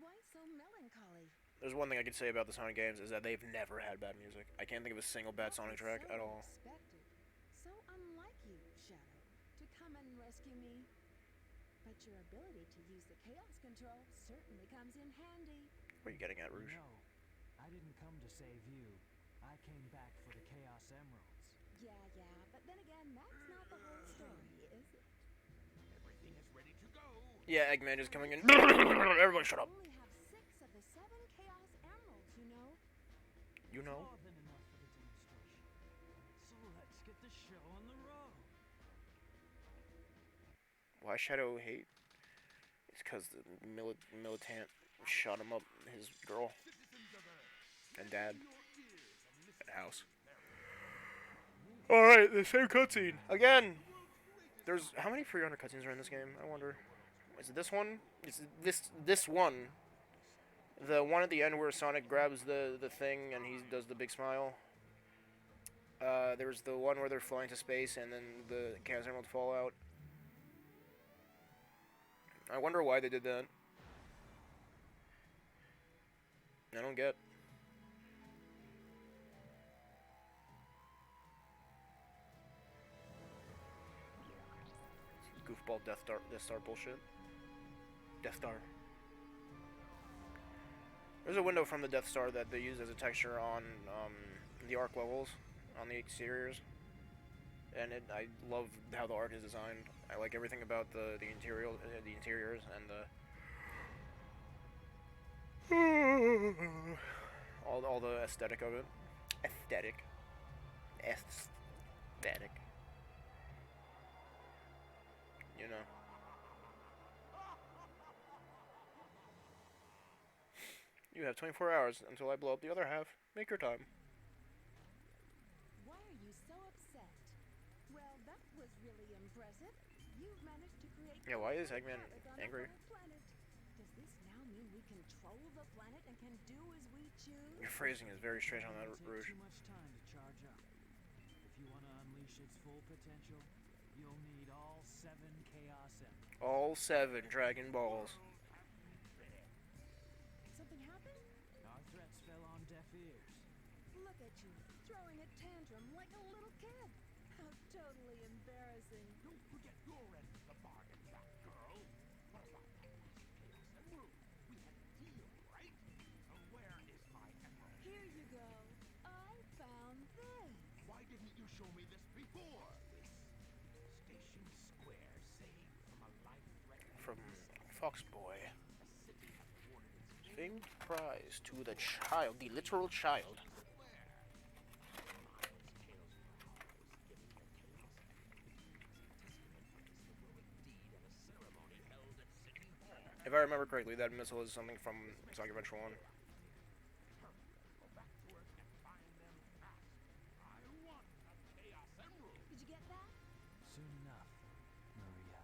Why so melancholy? There's one thing I could say about the Sonic games is that they've never had bad music. I can't think of a single bad Sonic track So at all. unexpected. So unlike you, Shadow, to come and rescue me. But your ability to use the Chaos Control certainly comes in handy. What are you getting at, Rouge? No, I didn't come to save you. I came back for the Chaos Emeralds. Yeah, but then again, that's not the whole story, is it? Everything is ready to go. Yeah, Eggman is coming in. Everybody shut up. We only have 6 of the 7 Chaos Emeralds, you know. You know? More than enough for the demonstration. So let's get the show on the road. Why Shadow hate? It's because the militant shot him up, his girl, and dad, and house. Alright, the same cutscene. Again! There's, how many pre-order cutscenes are in this game? I wonder. Is it this one? Is it this one? The one at the end where Sonic grabs the thing and he does the big smile. There's the one where they're flying to space and then the Chaos Emeralds fall out. I wonder why they did that. I don't get. Goofball Death Star bullshit. Death Star. There's a window from the Death Star that they use as a texture on the Arc levels, on the exteriors. And I love how the art is designed. I like everything about the interiors and the all the aesthetic of it. Aesthetic. You know. You have 24 hours until I blow up the other half. Make your time. Why are you so upset? Well, that was really impressive. You've managed to create. Yeah, why is complete Eggman havoc on the angry? whole planet. Does this now mean we control the planet and can do as we choose? Your phrasing is very strange on that, It'll take Rouge. too much time to charge up. If you want to unleash its full potential, you'll need all 7 Chaos Emeralds. All 7 Dragon Balls. Something happened? Our threats fell on deaf ears. Look at you, throwing a tantrum like a little kid. How totally embarrassing. Don't forget your end of the bargain, that girl. What about that last Chaos Emerald? We had a deal, right? Where is my emerald? Here you go. I found this. Why didn't you show me this before? This Station Square saved from a life-threatening From missile. Fox Boy. The city has awarded its Famed prize to the child, the literal child. If I remember correctly, that missile is something from Sonic Adventure 1. Did you get that? Soon enough, Maria.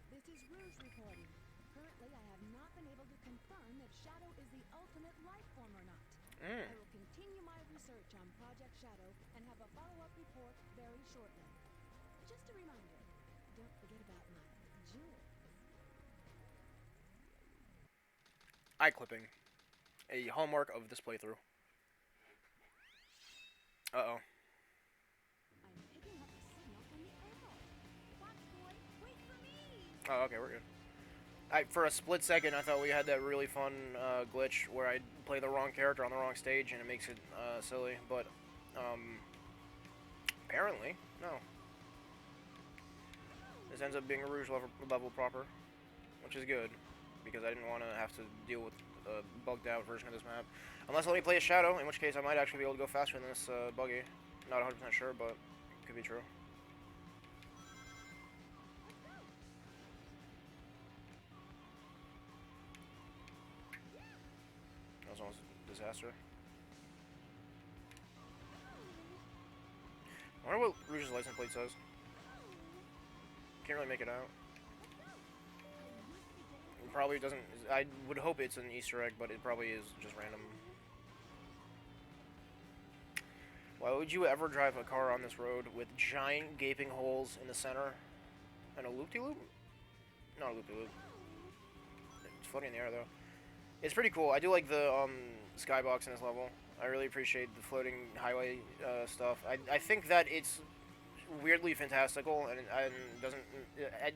This is Rouge reporting. Currently, I have not been able to confirm if Shadow is the ultimate life form or not. I will continue my research on Project Shadow and have a follow-up report very shortly. Just a reminder, don't forget about my jewels. Eye clipping. A hallmark of this playthrough. Uh-oh. I'm picking up a signal from the air. Fox Boy, wait for me! Oh, okay, we're good. For a split second, I thought we had that really fun glitch where I play the wrong character on the wrong stage and it makes it silly, but apparently, no. This ends up being a Rouge level proper, which is good, because I didn't want to have to deal with a bugged out version of this map. Unless I let me play a Shadow, in which case I might actually be able to go faster than this buggy. Not 100% sure, but it could be true. Yeah! was almost a disaster. I wonder what Rouge's license plate says. Can't really make it out. It probably doesn't. I would hope it's an Easter egg, but it probably is just random. Why would you ever drive a car on this road with giant gaping holes in the center and a loop-de-loop? Not a loop-de-loop. It's floating in the air though. It's pretty cool. I do like the skybox in this level. I really appreciate the floating highway stuff. I think that it's weirdly fantastical and doesn't.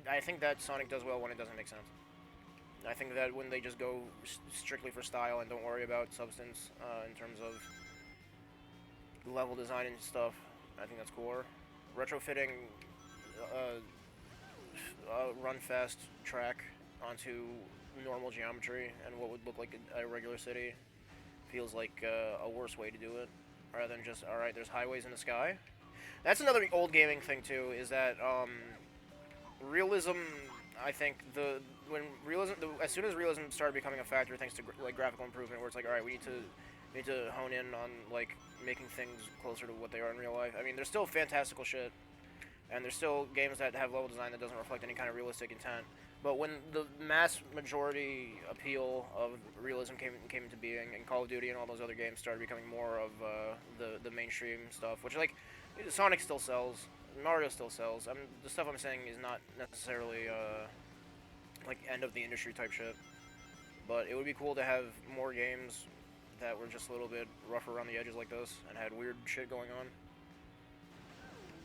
I think that Sonic does well when it doesn't make sense. I think that when they just go strictly for style and don't worry about substance in terms of level design and stuff, I think that's cooler. Retrofitting a run-fast track onto normal geometry and what would look like a regular city feels like a worse way to do it, rather than just, alright, there's highways in the sky. That's another old gaming thing too, is that realism, I think, as soon as realism started becoming a factor thanks to like graphical improvement, where it's like, alright, we need to hone in on like making things closer to what they are in real life. I mean, there's still fantastical shit, and there's still games that have level design that doesn't reflect any kind of realistic intent. But when the mass majority appeal of realism came into being, and Call of Duty and all those other games started becoming more of the mainstream stuff, which like Sonic still sells, Mario still sells. The stuff I'm saying is not necessarily like end of the industry type shit. But it would be cool to have more games that were just a little bit rough around the edges like this and had weird shit going on.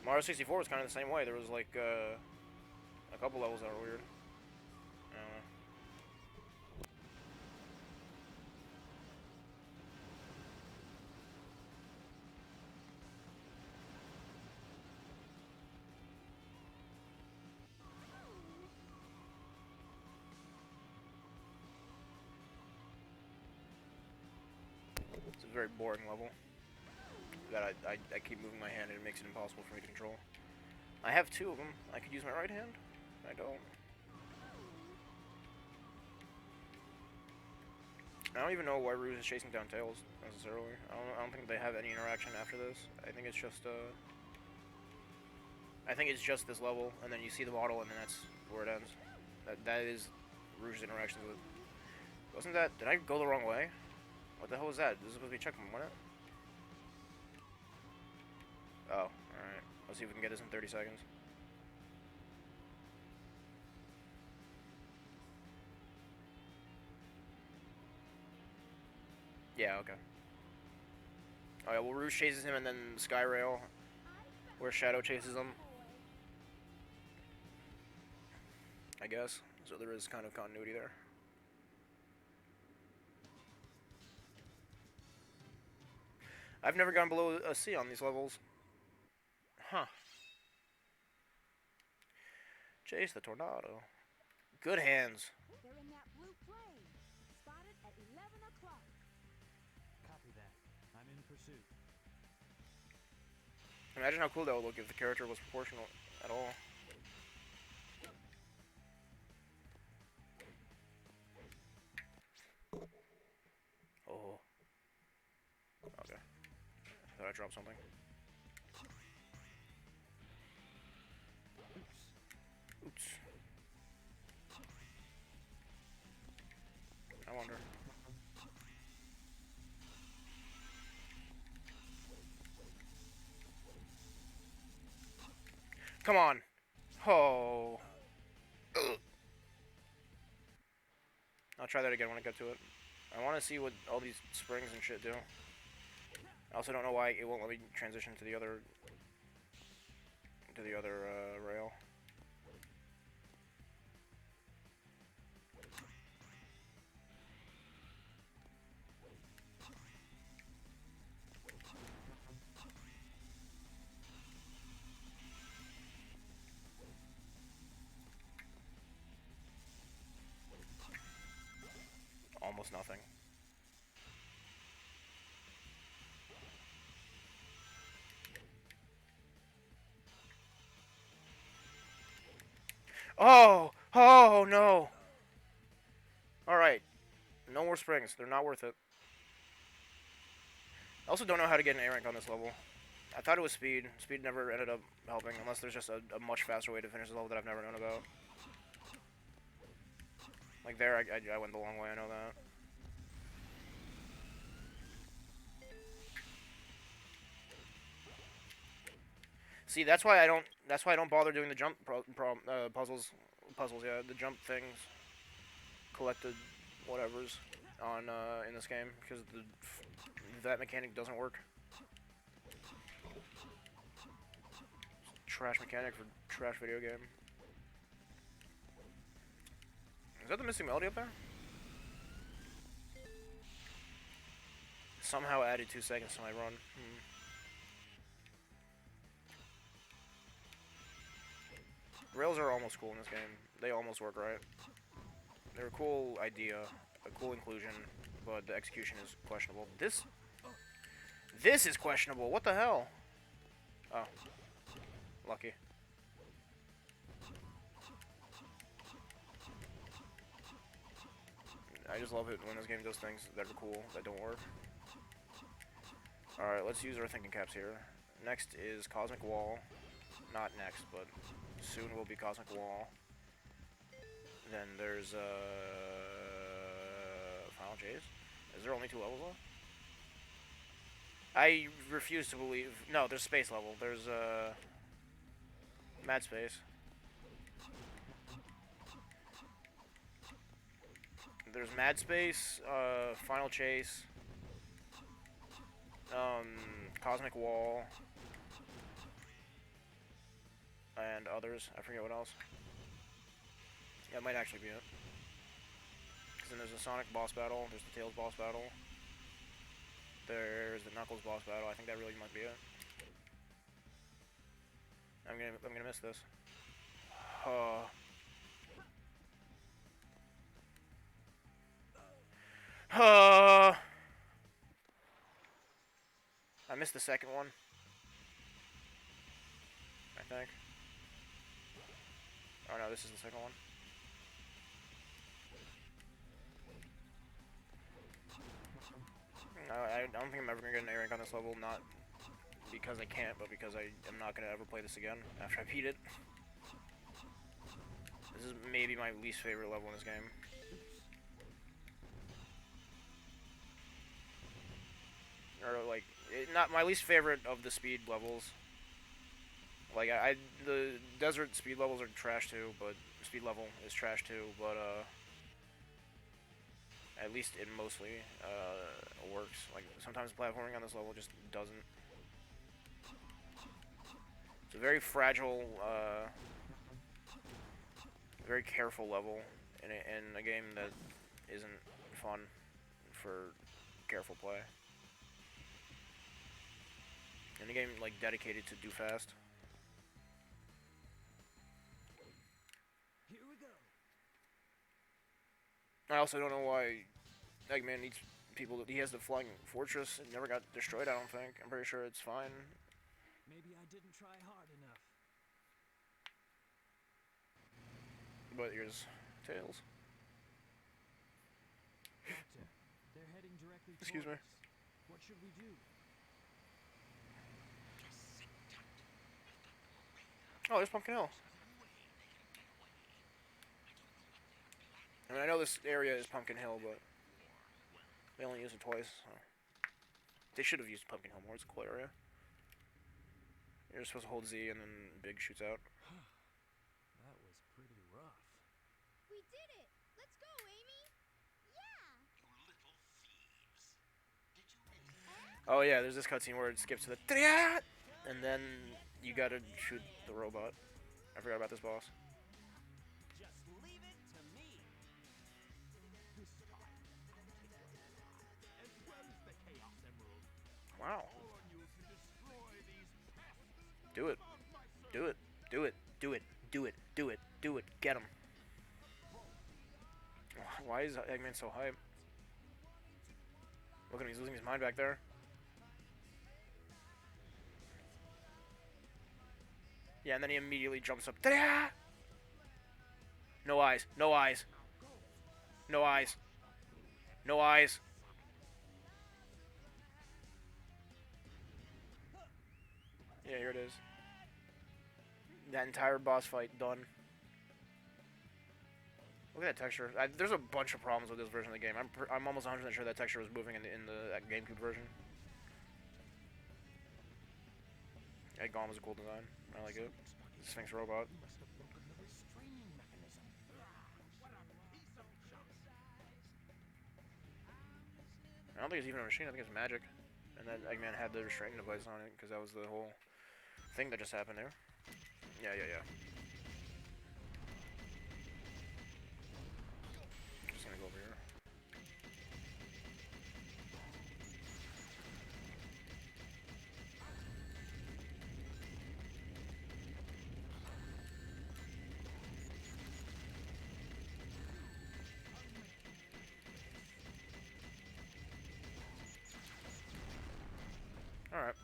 Mario 64 was kind of the same way. There was like a couple levels that were weird. I don't know. It's a very boring level that I keep moving my hand and it makes it impossible for me to control. I have two of them. I could use my right hand. I don't. I don't even know why Rouge is chasing down Tails necessarily. I don't think they have any interaction after this. I think it's just I think it's just this level, and then you see the model, and then that's where it ends. That is Rouge's interactions with. Wasn't that? Did I go the wrong way? What the hell was that? This is supposed to be checkpoint, wasn't it? Oh, alright. Let's see if we can get this in 30 seconds. Yeah, okay. Alright, well, Rouge chases him, and then Sky Rail, where Shadow chases him. I guess. So there is kind of continuity there. I've never gone below a C on these levels. Huh. Chase the tornado. Good hands. They're in that blue plane. Spotted at 11 o'clock. Copy that. I'm in pursuit. Imagine how cool that would look if the character was proportional at all. Oh. Okay. I thought I dropped something. Oops. I wonder. Come on. Oh. Ugh. I'll try that again when I get to it. I want to see what all these springs and shit do. I also don't know why it won't let me transition to the other rail. Almost nothing. Oh! Oh, no! Alright. No more springs. They're not worth it. I also don't know how to get an A rank on this level. I thought it was speed. Speed never ended up helping, unless there's just a much faster way to finish this level that I've never known about. Like there, I went the long way, I know that. See, that's why I don't bother doing the jump puzzles, yeah, the jump things, collected whatevers on in this game, because that mechanic doesn't work. Trash mechanic for trash video game. Is that the missing melody up there? Somehow added 2 seconds to my run. Rails are almost cool in this game. They almost work right. They're a cool idea, a cool inclusion, but the execution is questionable. This is questionable. What the hell? Oh. Lucky. I just love it when this game does things that are cool, that don't work. Alright, let's use our thinking caps here. Next is Cosmic Wall. Not next, but soon will be Cosmic Wall. Then there's, Final Chase? Is there only 2 levels left? I refuse to believe... No, there's space level. There's, Mad Space. There's Mad Space, Final Chase, Cosmic Wall, and others. I forget what else. That might actually be it. Because then there's a Sonic boss battle, there's the Tails boss battle, there's the Knuckles boss battle. I think that really might be it. I'm gonna miss this. I missed the second one, I think. Oh no, this is the second one. I don't think I'm ever gonna get an A rank on this level, not because I can't, but because I am not gonna ever play this again after I beat it. This is maybe my least favorite level in this game. Or like, not my least favorite of the speed levels. Like the desert speed levels are trash too, but speed level is trash too. But at least it mostly works. Like sometimes platforming on this level just doesn't. It's a very fragile, very careful level in a game that isn't fun for careful play. In a game like dedicated to do fast. Here we go. I also don't know why Eggman needs people. He has the flying fortress. It never got destroyed, I don't think. I'm pretty sure it's fine. Maybe I didn't try hard enough. But here's Tails. Doctor, they're heading directly Excuse me. toward us. What should we do? Oh, there's Pumpkin Hill. I mean, I know this area is Pumpkin Hill, but they only use it twice. So. They should have used Pumpkin Hill more. It's a cool area. You're supposed to hold Z and then Big shoots out. That was pretty rough. We did it! Let's go, Amy! Yeah! Oh yeah, there's this cutscene where it skips to the "Triat!" and then you gotta shoot the robot. I forgot about this boss. Just leave it to me. This time, I'll take your lives, as well as the Chaos Emerald. Wow. On you to destroy these pests Do it. of my service. Do it. Do it. Do it. Do it. Do it. Do it. Get him. Why is Eggman so hype? Look at him, he's losing his mind back there. Yeah, and then he immediately jumps up. Ta-da! No eyes. No eyes. No eyes. No eyes. Yeah, here it is. That entire boss fight done. Look at that texture. There's a bunch of problems with this version of the game. I'm almost 100% sure that texture was moving in the GameCube version. Yeah, Golem was a cool design. I like it. Sphinx robot. He must have broken the restraining mechanism. What a piece of junk. I don't think it's even a machine. I think it's magic. And then Eggman had the restraining device on it because that was the whole thing that just happened there. Yeah. Just gonna go over here. Alright.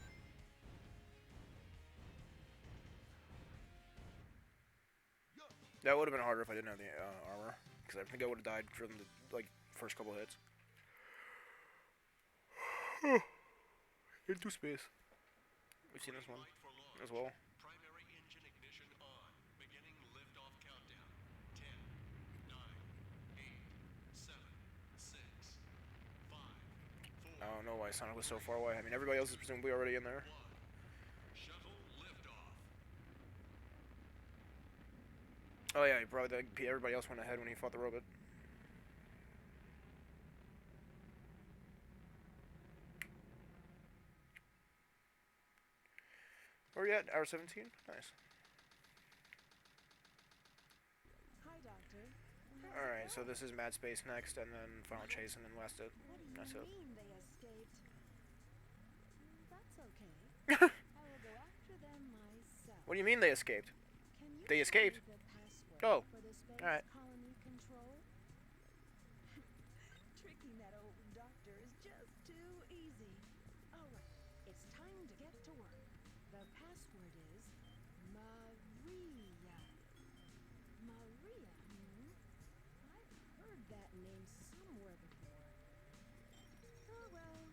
That would have been harder if I didn't have the armor, because I think I would have died from the first couple hits. Into space. We've seen this one as well. Primary engine ignition on. Beginning liftoff countdown. 10, 9, 8, 7, 6, 5, 4. I don't know why Sonic was so far away. I mean, everybody else is presumably already in there. Shuttle liftoff. Oh yeah, probably everybody else went ahead when he fought the robot. Where are you at? Hour 17? Nice. Hi, Doctor. Alright, so this is Mad Space next, and then Final Chase, and then Last Hit. What do you That's it. mean they escaped? That's okay. I will go after them myself. What do you mean they escaped? Can you They tell escaped? me the password Oh, for the space alright. colony control? Tricking that old doctor is just too easy. All right, it's time to get to work. The password is Maria. Maria, I've heard that name somewhere before. Oh well.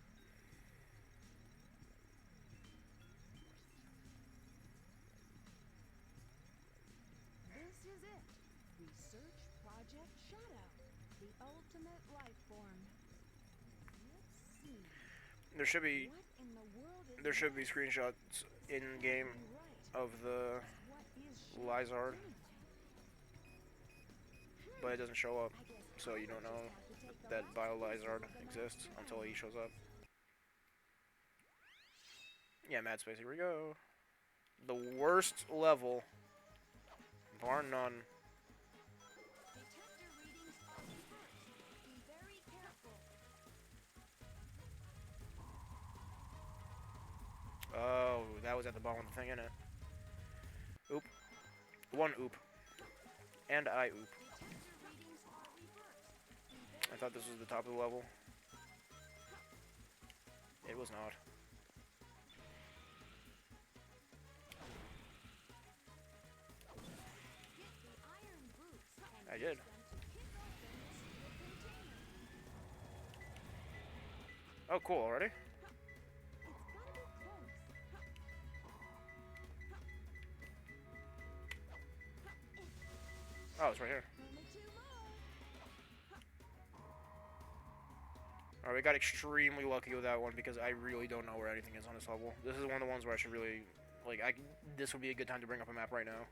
This is it. Research Project Shadow. The ultimate life form. Let's see. There should be What in the world is this? screenshots in game Right. of the What is Shadow Lizard, anyway? but it doesn't show up, I guess so you I don't just know have to take the that last Bio pieces Lizard of the exists master until he plan. shows up. Yeah, Mad Space, here we go. The worst level, bar none. Detector readings are reversed. Be very careful. Oh, that was at the bottom of the thing, innit? Oop. One oop. And I oop. Detector readings are reversed. Be I very thought this was the top of the level. It was not. Get the iron boots and I use did. them to kick open the secret container. Oh, cool, already? It's gotta be close. Oh, it's right here. Only two more. Alright, we got extremely lucky with that one because I really don't know where anything is on this level. This is one of the ones where I should really, this would be a good time to bring up a map right now.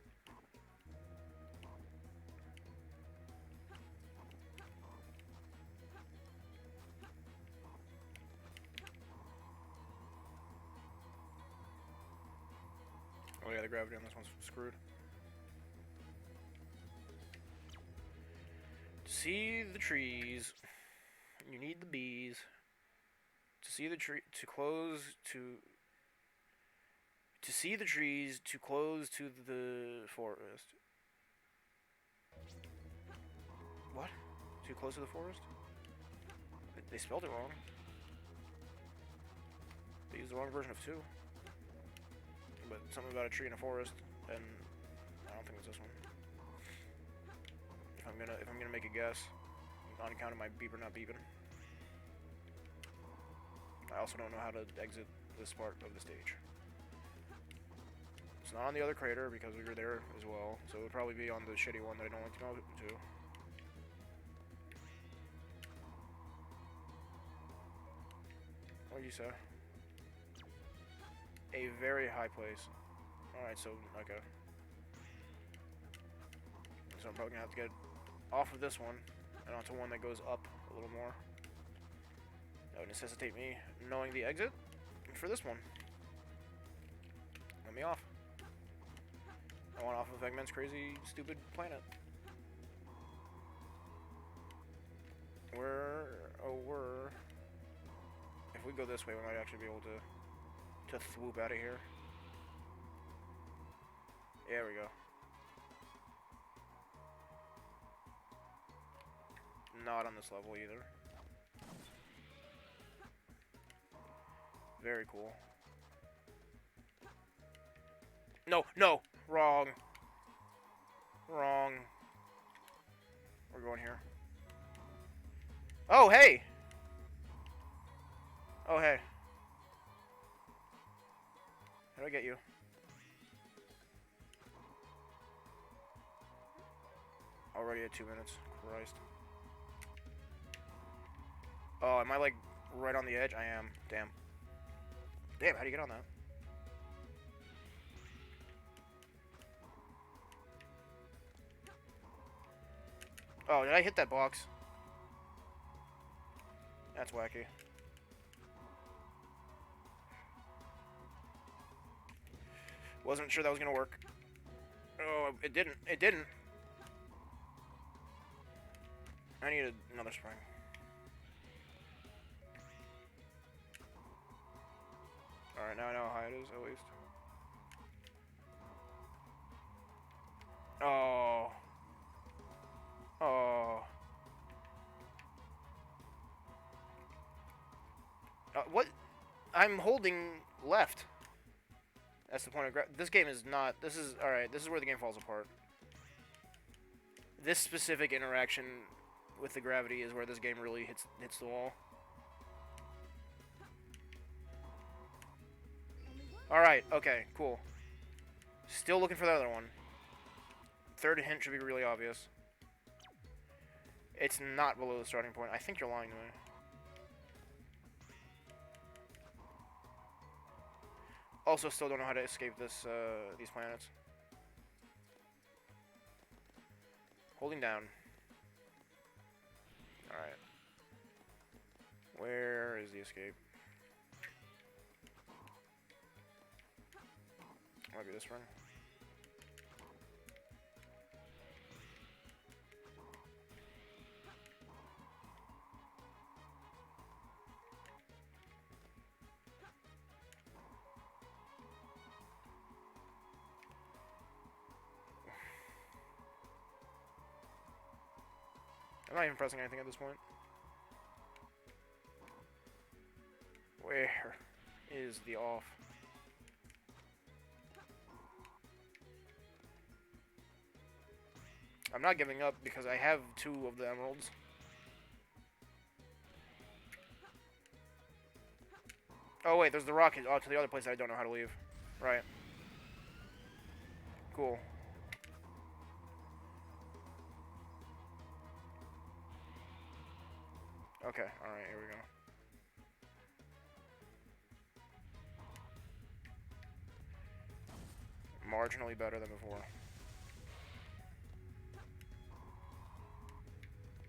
Oh yeah, the gravity on this one's screwed. To see the trees, you need the bees. To see the tree, to see the trees, to close to the forest. What? Too close to the forest? They spelled it wrong. They used the wrong version of 2. But something about a tree in a forest, and I don't think it's this one. If I'm gonna make a guess, on account of my beeper not beeping. I also don't know how to exit this part of the stage. It's not on the other crater because we were there as well, so it would probably be on the shitty one that I don't like to go to. What did you say? A very high place. Alright, so, okay. So I'm probably gonna have to get off of this one and onto one that goes up a little more. That would necessitate me knowing the exit for this one. Let me off. I want off of Eggman's crazy, stupid planet. We're... If we go this way, we might actually be able to swoop out of here. There we go. Not on this level either. Very cool. No, no! Wrong. Wrong. We're going here. Oh, hey! Oh, hey. How do I get you? Already at 2 minutes. Christ. Oh, am I like right on the edge? I am. Damn. Damn, how do you get on that? Oh, did I hit that box? That's wacky. Wasn't sure that was gonna work. Oh, it didn't. It didn't. I need another spring. Alright, now I know how high it is, at least. Oh. Oh. What? I'm holding left. That's the point of this game is not... This is... Alright, this is where the game falls apart. This specific interaction with the gravity is where this game really hits the wall. Alright, okay, cool. Still looking for the other one. Third hint should be really obvious. It's not below the starting point. I think you're lying to me. Also, still don't know how to escape these planets. Holding down. Alright. Where is the escape? Might be this one. I'm not even pressing anything at this point. Where is the off? I'm not giving up because I have 2 of the emeralds. Oh wait, there's the rocket to the other place that I don't know how to leave. Right. Cool. Okay, alright, here we go. Marginally better than before.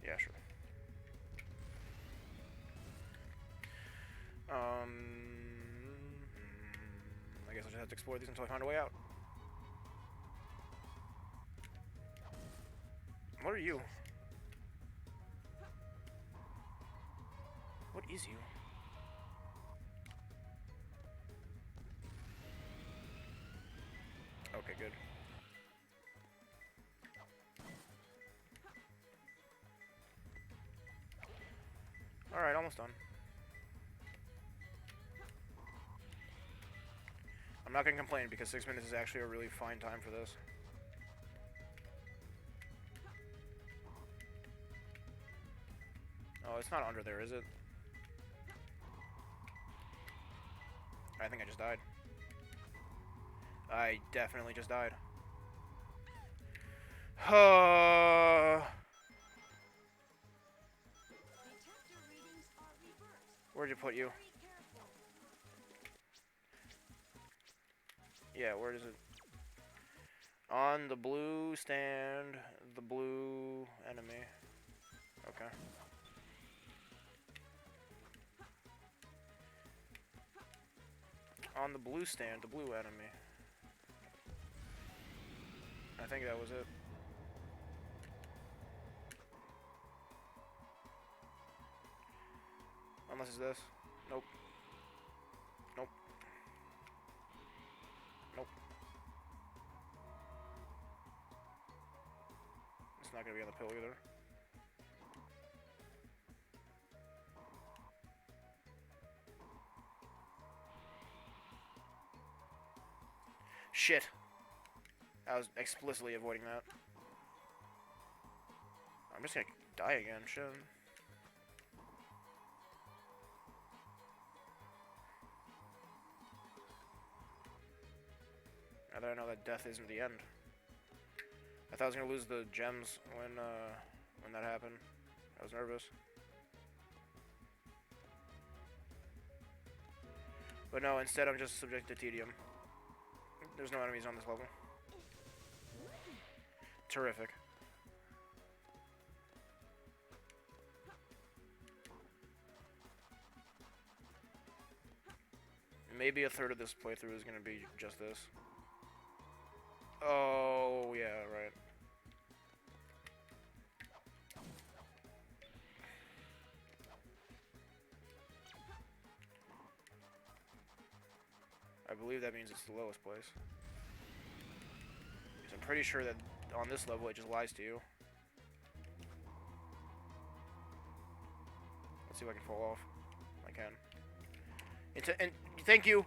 Yeah, sure. I guess I'll just have to explore these until I find a way out. What are you? What is you? Okay, good. Alright, almost done. I'm not gonna complain because 6 minutes is actually a really fine time for this. Oh, it's not under there, is it? I think I just died. I definitely just died. Detector readings are reversed. Where'd you put you? Very careful. Yeah, where is it? On the blue stand, the blue enemy. Okay. On the blue stand, the blue enemy. I think that was it. Unless it's this. Nope. Nope. Nope. It's not gonna be on the pill either. Shit. I was explicitly avoiding that. I'm just gonna die again, shit. Now that I know that death isn't the end. I thought I was gonna lose the gems when that happened. I was nervous. But no, instead I'm just subject to tedium. There's no enemies on this level. Terrific. Maybe a third of this playthrough is gonna be just this. Oh, yeah, right. I believe that means it's the lowest place. Because I'm pretty sure that on this level it just lies to you. Let's see if I can fall off. I can. And thank you!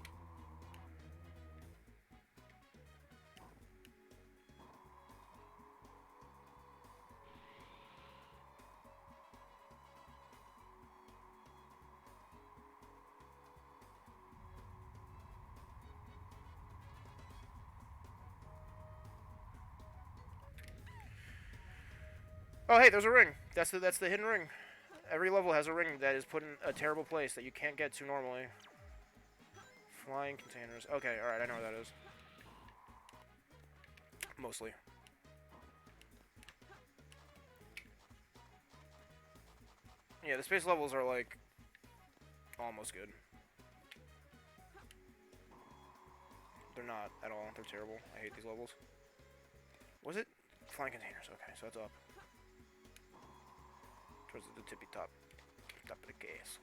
Oh, hey, there's a ring. That's the hidden ring. Every level has a ring that is put in a terrible place that you can't get to normally. Flying containers. Okay, alright, I know where that is. Mostly. Yeah, the space levels are, like, almost good. They're not at all. They're terrible. I hate these levels. Was it? Flying containers. Okay, so it's up. Towards the tippy top. Top of the case.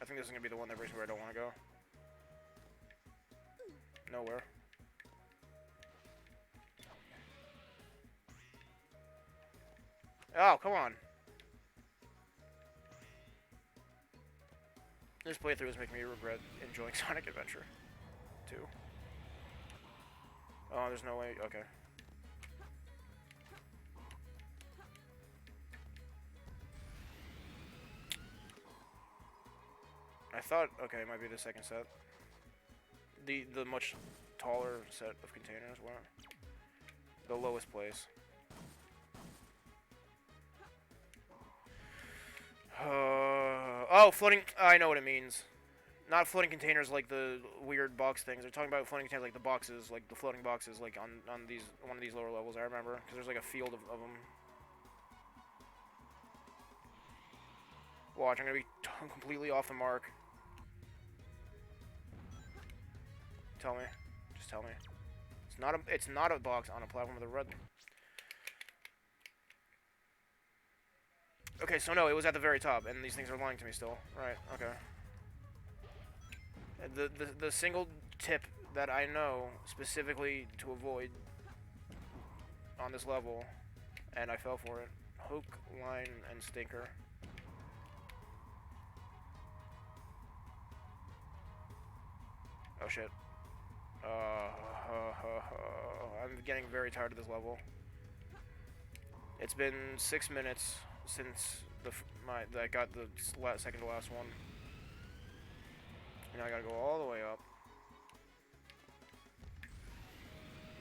I think this is going to be the one that brings me where I don't want to go. Nowhere. Oh, come on. This playthrough is making me regret enjoying Sonic Adventure 2. Oh, there's no way. Okay. I thought, okay, it might be the second set. The much taller set of containers. What? The lowest place. Oh, floating. I know what it means. Not floating containers like the weird box things. They're talking about floating containers like the boxes, like the floating boxes, like on these one of these lower levels. I remember because there's like a field of them. Watch, I'm gonna be completely off the mark. Tell me, just tell me. It's not a box on a platform with a red. Okay, so no, it was at the very top, and these things are lying to me still. Right, okay. The single tip that I know specifically to avoid on this level, and I fell for it. Hook, line, and stinker. Oh shit. I'm getting very tired of this level. It's been 6 minutes since I got the second to last one. And now I gotta go all the way up.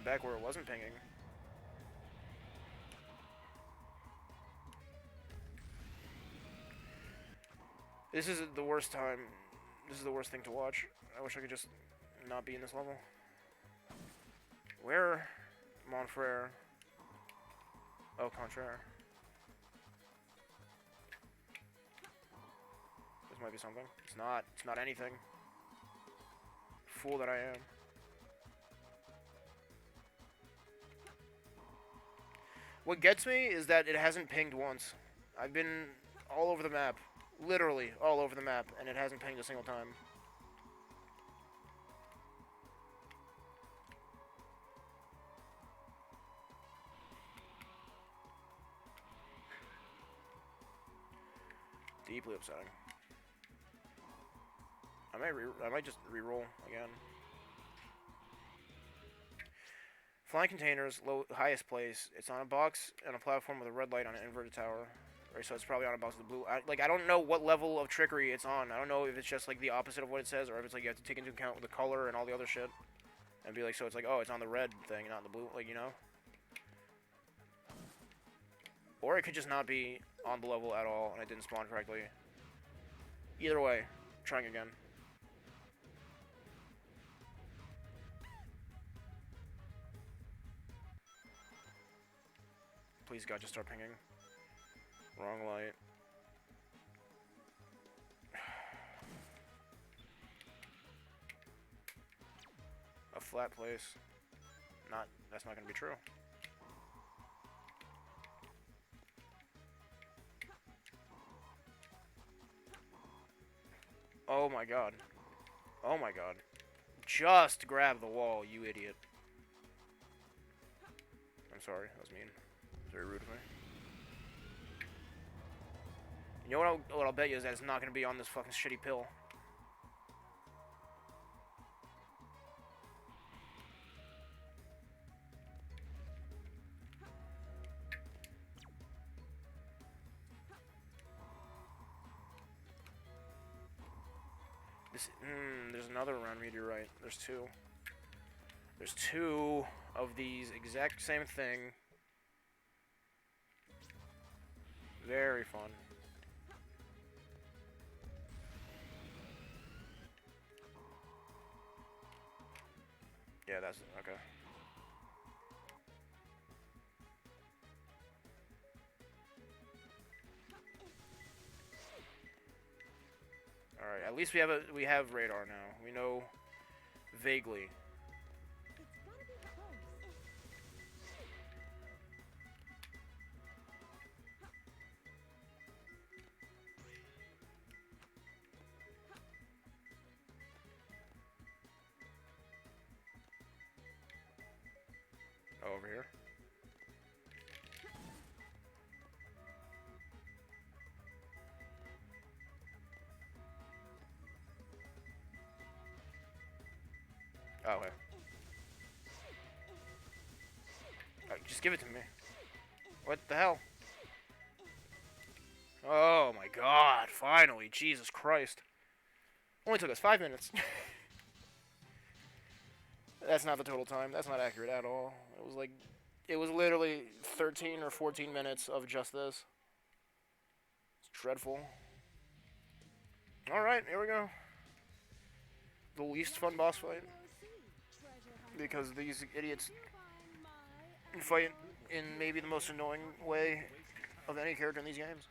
back where it wasn't pinging. This is the worst time. This is the worst thing to watch. I wish I could just not be in this level. Where? Montfrere. Oh, Contraire. This might be something. It's not. It's not anything. Fool that I am. What gets me is that it hasn't pinged once. I've been all over the map. Literally all over the map, and it hasn't pinged a single time. Deeply upsetting. I might just re-roll again. Flying containers, highest place. It's on a box and a platform with a red light on an inverted tower. Right, so it's probably on a box with a blue. I don't know what level of trickery it's on. I don't know if it's just like the opposite of what it says, or if it's like you have to take into account the color and all the other shit, and be like, so it's like, oh, it's on the red thing, not the blue, like, you know. Or it could just not be on the level at all, and it didn't spawn correctly. Either way, trying again. Please, God, just start pinging. Wrong light. A flat place. That's not gonna be true. Oh my god. Oh my god. Just grab the wall, you idiot. I'm sorry, that was mean. Very rude of me. You know what I'll bet you is that it's not going to be on this fucking shitty pill. There's another round meteorite. There's two. There's two of these exact same thing. Very fun. Yeah, that's okay. All right, at least we have radar now. We know vaguely. Over here. Oh, okay. Just give it to me. What the hell? Oh my god, finally. Jesus Christ. Only took us 5 minutes. That's not the total time. That's not accurate at all. It was literally 13 or 14 minutes of just this. It's dreadful. Alright, here we go. The least fun boss fight. Because these idiots fight in maybe the most annoying way of any character in these games.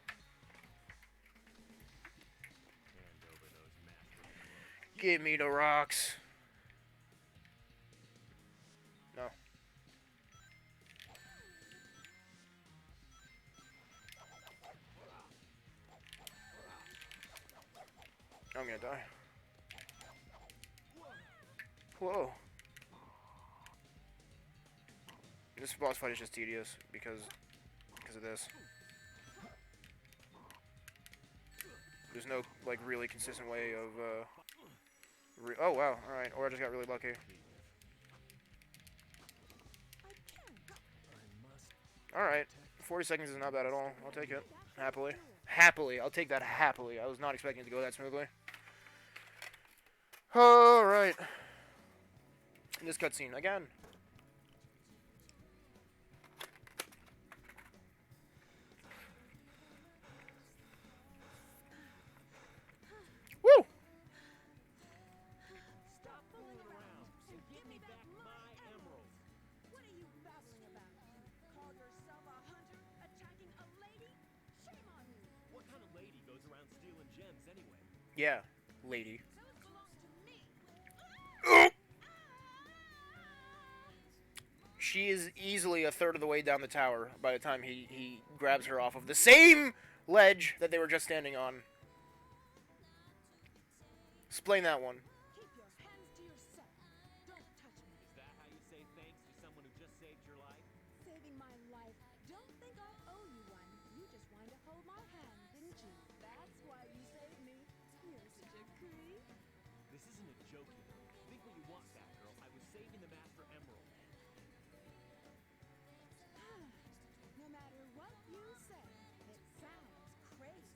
Give me the rocks. No. I'm gonna die. Whoa. This boss fight is just tedious because of this. There's no like really consistent way of oh wow, alright, or I just got really lucky. Alright, 40 seconds is not bad at all. I'll take it. Happily. Happily. I'll take that happily. I was not expecting it to go that smoothly. Alright. This cutscene again. Yeah, lady. She is easily a third of the way down the tower by the time he grabs her off of the same ledge that they were just standing on. Explain that one. Keep your hands to yourself. Don't touch me. Is that how you say thanks to someone who just saved your life? Saving my life. Don't think I owe you one. You just wanted to hold my hand, didn't you? That's why you saved me. You're such a creep. This isn't a joke, you know. Think what you want, Batgirl. I was saving the Master Emerald. No matter what you say, it sounds crazy.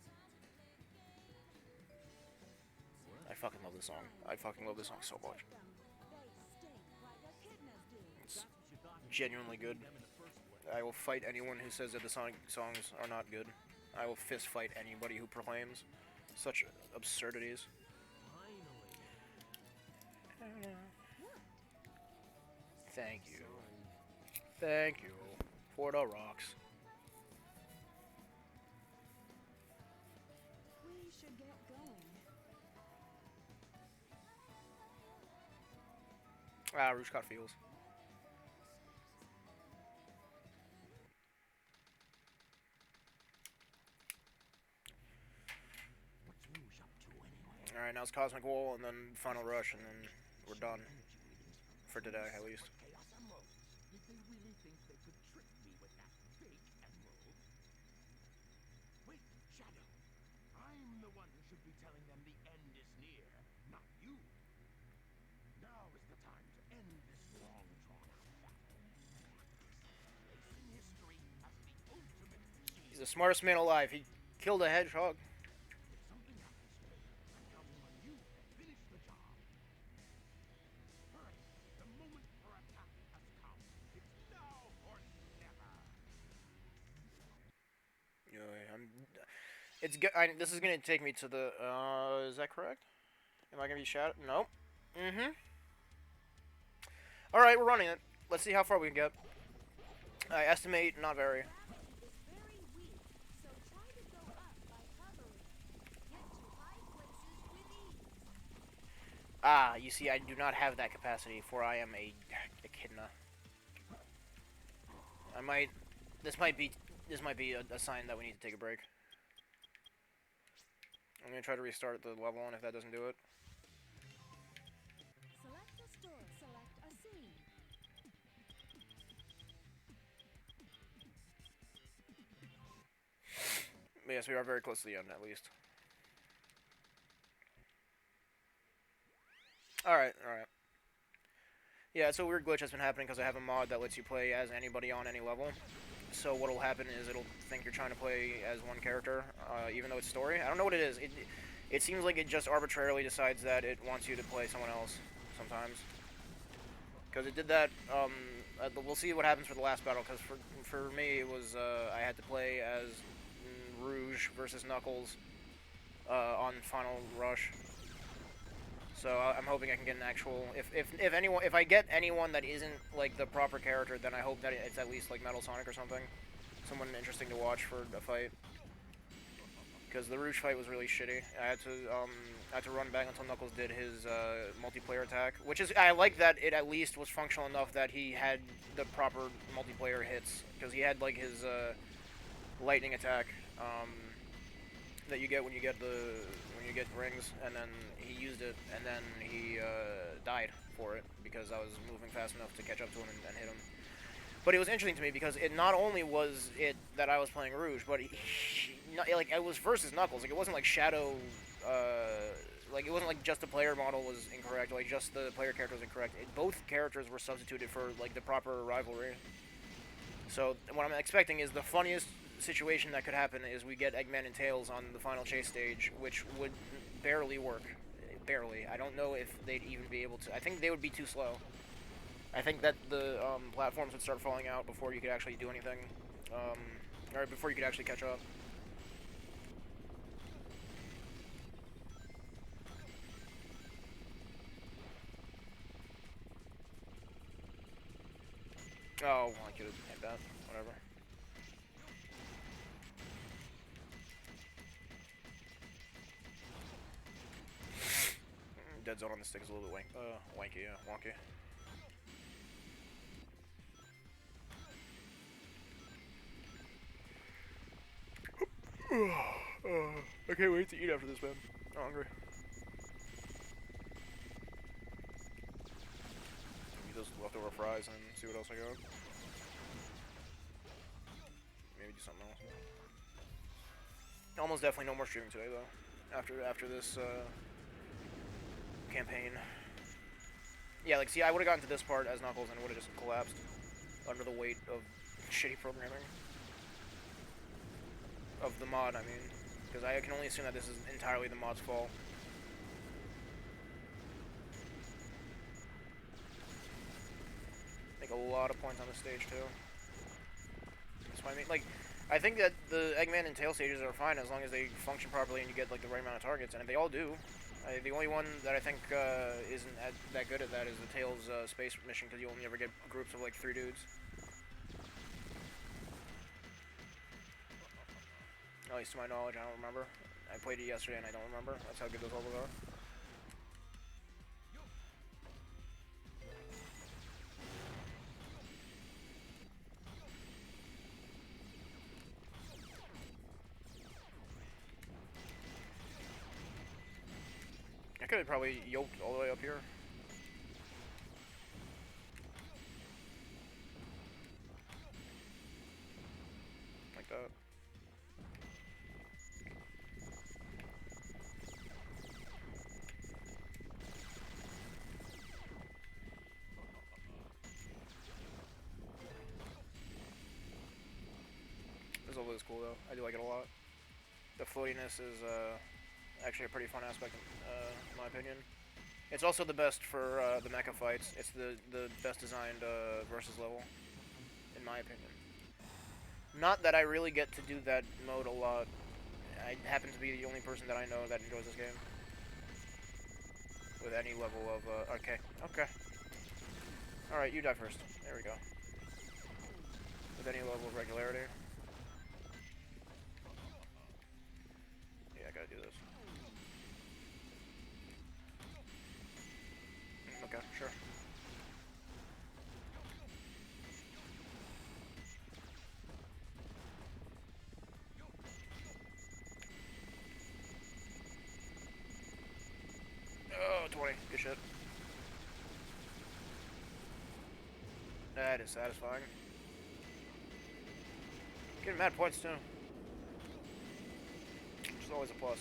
I fucking love this song. I fucking love this song so much. They stink like echidnas do. It's genuinely good. I will fight anyone who says that the songs are not good. I will fist fight anybody who proclaims such absurdities. Thank you. Thank you for the rocks. We should get going. Ah, Rouge caught feels. What's Rouge up to anyway? Alright, now it's Cosmic Wall and then Final Rush, and then we're done. For today, at least. Chaos Emeralds. Did they really think they could trick me with that fake emerald? Wait, Shadow. I'm the one who should be telling them the end is near, not you. Now is the time to end this long, drawn-out battle. This place in history as the ultimate shield. He's the smartest man alive. He killed a hedgehog. If something happens to me, I'm counting on you to finish the job. Hurry! The moment for attack has come. It's now or never. This is gonna take me to the. Is that correct? Am I gonna be shot? Nope. Mm-hmm. All right, we're running it. Let's see how far we can get. I estimate not very. Gravity is very weak, so try to go up by hovering. Get to high places with ease. Ah, you see, I do not have that capacity, for I am a echidna. I might. This might be a sign that we need to take a break. I'm gonna try to restart the level, and if that doesn't do it, Select a store, select a scene. but yes, we are very close to the end, at least. Alright, alright. Yeah, it's a weird glitch that's been happening because I have a mod that lets you play as anybody on any level. So what'll happen is it'll think you're trying to play as one character, even though it's story. I don't know what it is. It seems like it just arbitrarily decides that it wants you to play someone else sometimes. Because it did that, we'll see what happens for the last battle, because for me it was, I had to play as Rouge versus Knuckles on Final Rush. So I'm hoping I can get an actual, if I get anyone that isn't like the proper character, then I hope that it's at least like Metal Sonic or something, someone interesting to watch for a fight. Because the Rouge fight was really shitty. I had to run back until Knuckles did his multiplayer attack, which is, I like that it at least was functional enough that he had the proper multiplayer hits, because he had like his lightning attack that you get when you get rings, and then he used it, and then he died for it because I was moving fast enough to catch up to him and hit him. But it was interesting to me because it not only was it that I was playing Rouge, but like it was versus Knuckles. Like it wasn't like Shadow, like it wasn't like just the player model was incorrect, like just the player character was incorrect. Both characters were substituted for like the proper rivalry. So what I'm expecting is the funniest situation that could happen is we get Eggman and Tails on the final chase stage, which would barely work. Barely. I don't know if they'd even be able to. I think they would be too slow. I think that the platforms would start falling out before you could actually do anything, or before you could actually catch up. Oh, I could have hit that. Whatever. dead zone on the stick is a little bit wanky, yeah, wonky. I can't wait to eat after this, man. I'm hungry. Eat those leftover fries and see what else I got. Maybe do something else. Almost definitely no more streaming today, though. After this campaign. Yeah, like, see, I would have gotten to this part as Knuckles and would have just collapsed under the weight of shitty programming. Of the mod, I mean. Because I can only assume that this is entirely the mod's fault. Make a lot of points on the stage, too. That's what I mean. Like, I think that the Eggman and Tail stages are fine as long as they function properly and you get, like, the right amount of targets. And if they all do. The only one that I think isn't that good at that is the Tails space mission, because you only ever get groups of, like, 3 dudes. At least to my knowledge, I don't remember. I played it yesterday and I don't remember. That's how good those levels are. I could have probably yoked all the way up here. Like that. This level is cool though. I do like it a lot. The floatiness is actually a pretty fun aspect, in my opinion. It's also the best for the mecha fights. It's the best designed versus level, in my opinion. Not that I really get to do that mode a lot. I happen to be the only person that I know that enjoys this game. With any level of, okay. Alright, you die first. There we go. With any level of regularity. Yeah, I gotta do this. Okay, sure. Oh, 20. Good shit. That is satisfying. Getting mad points, too. Which is always a plus.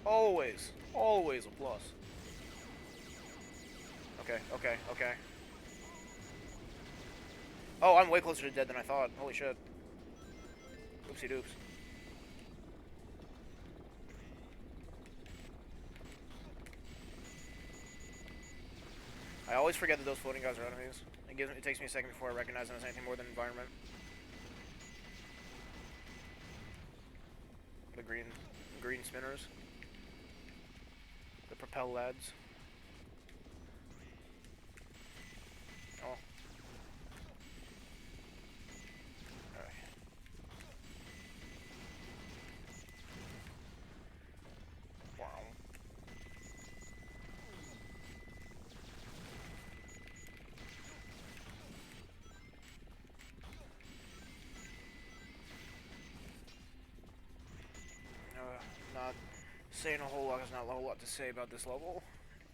Always. Always a plus. Okay. Oh, I'm way closer to dead than I thought. Holy shit. Oopsie doops. I always forget that those floating guys are enemies. It takes me a second before I recognize them as anything more than environment. The green spinners. The propel lads. Oh. Alright. Wow. Not saying a whole lot. There's not a whole lot to say about this level.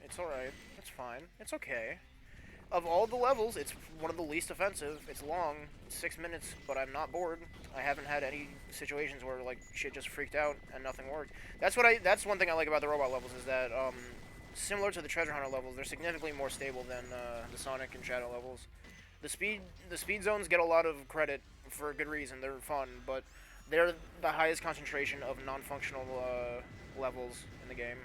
It's alright. It's fine. It's okay. Of all the levels, it's one of the least offensive. It's long. It's 6 minutes, but I'm not bored. I haven't had any situations where, like, shit just freaked out and nothing worked. That's one thing I like about the robot levels is that, similar to the Treasure Hunter levels, they're significantly more stable than the Sonic and Shadow levels. The speed zones get a lot of credit for a good reason. They're fun, but they're the highest concentration of non-functional levels in the game.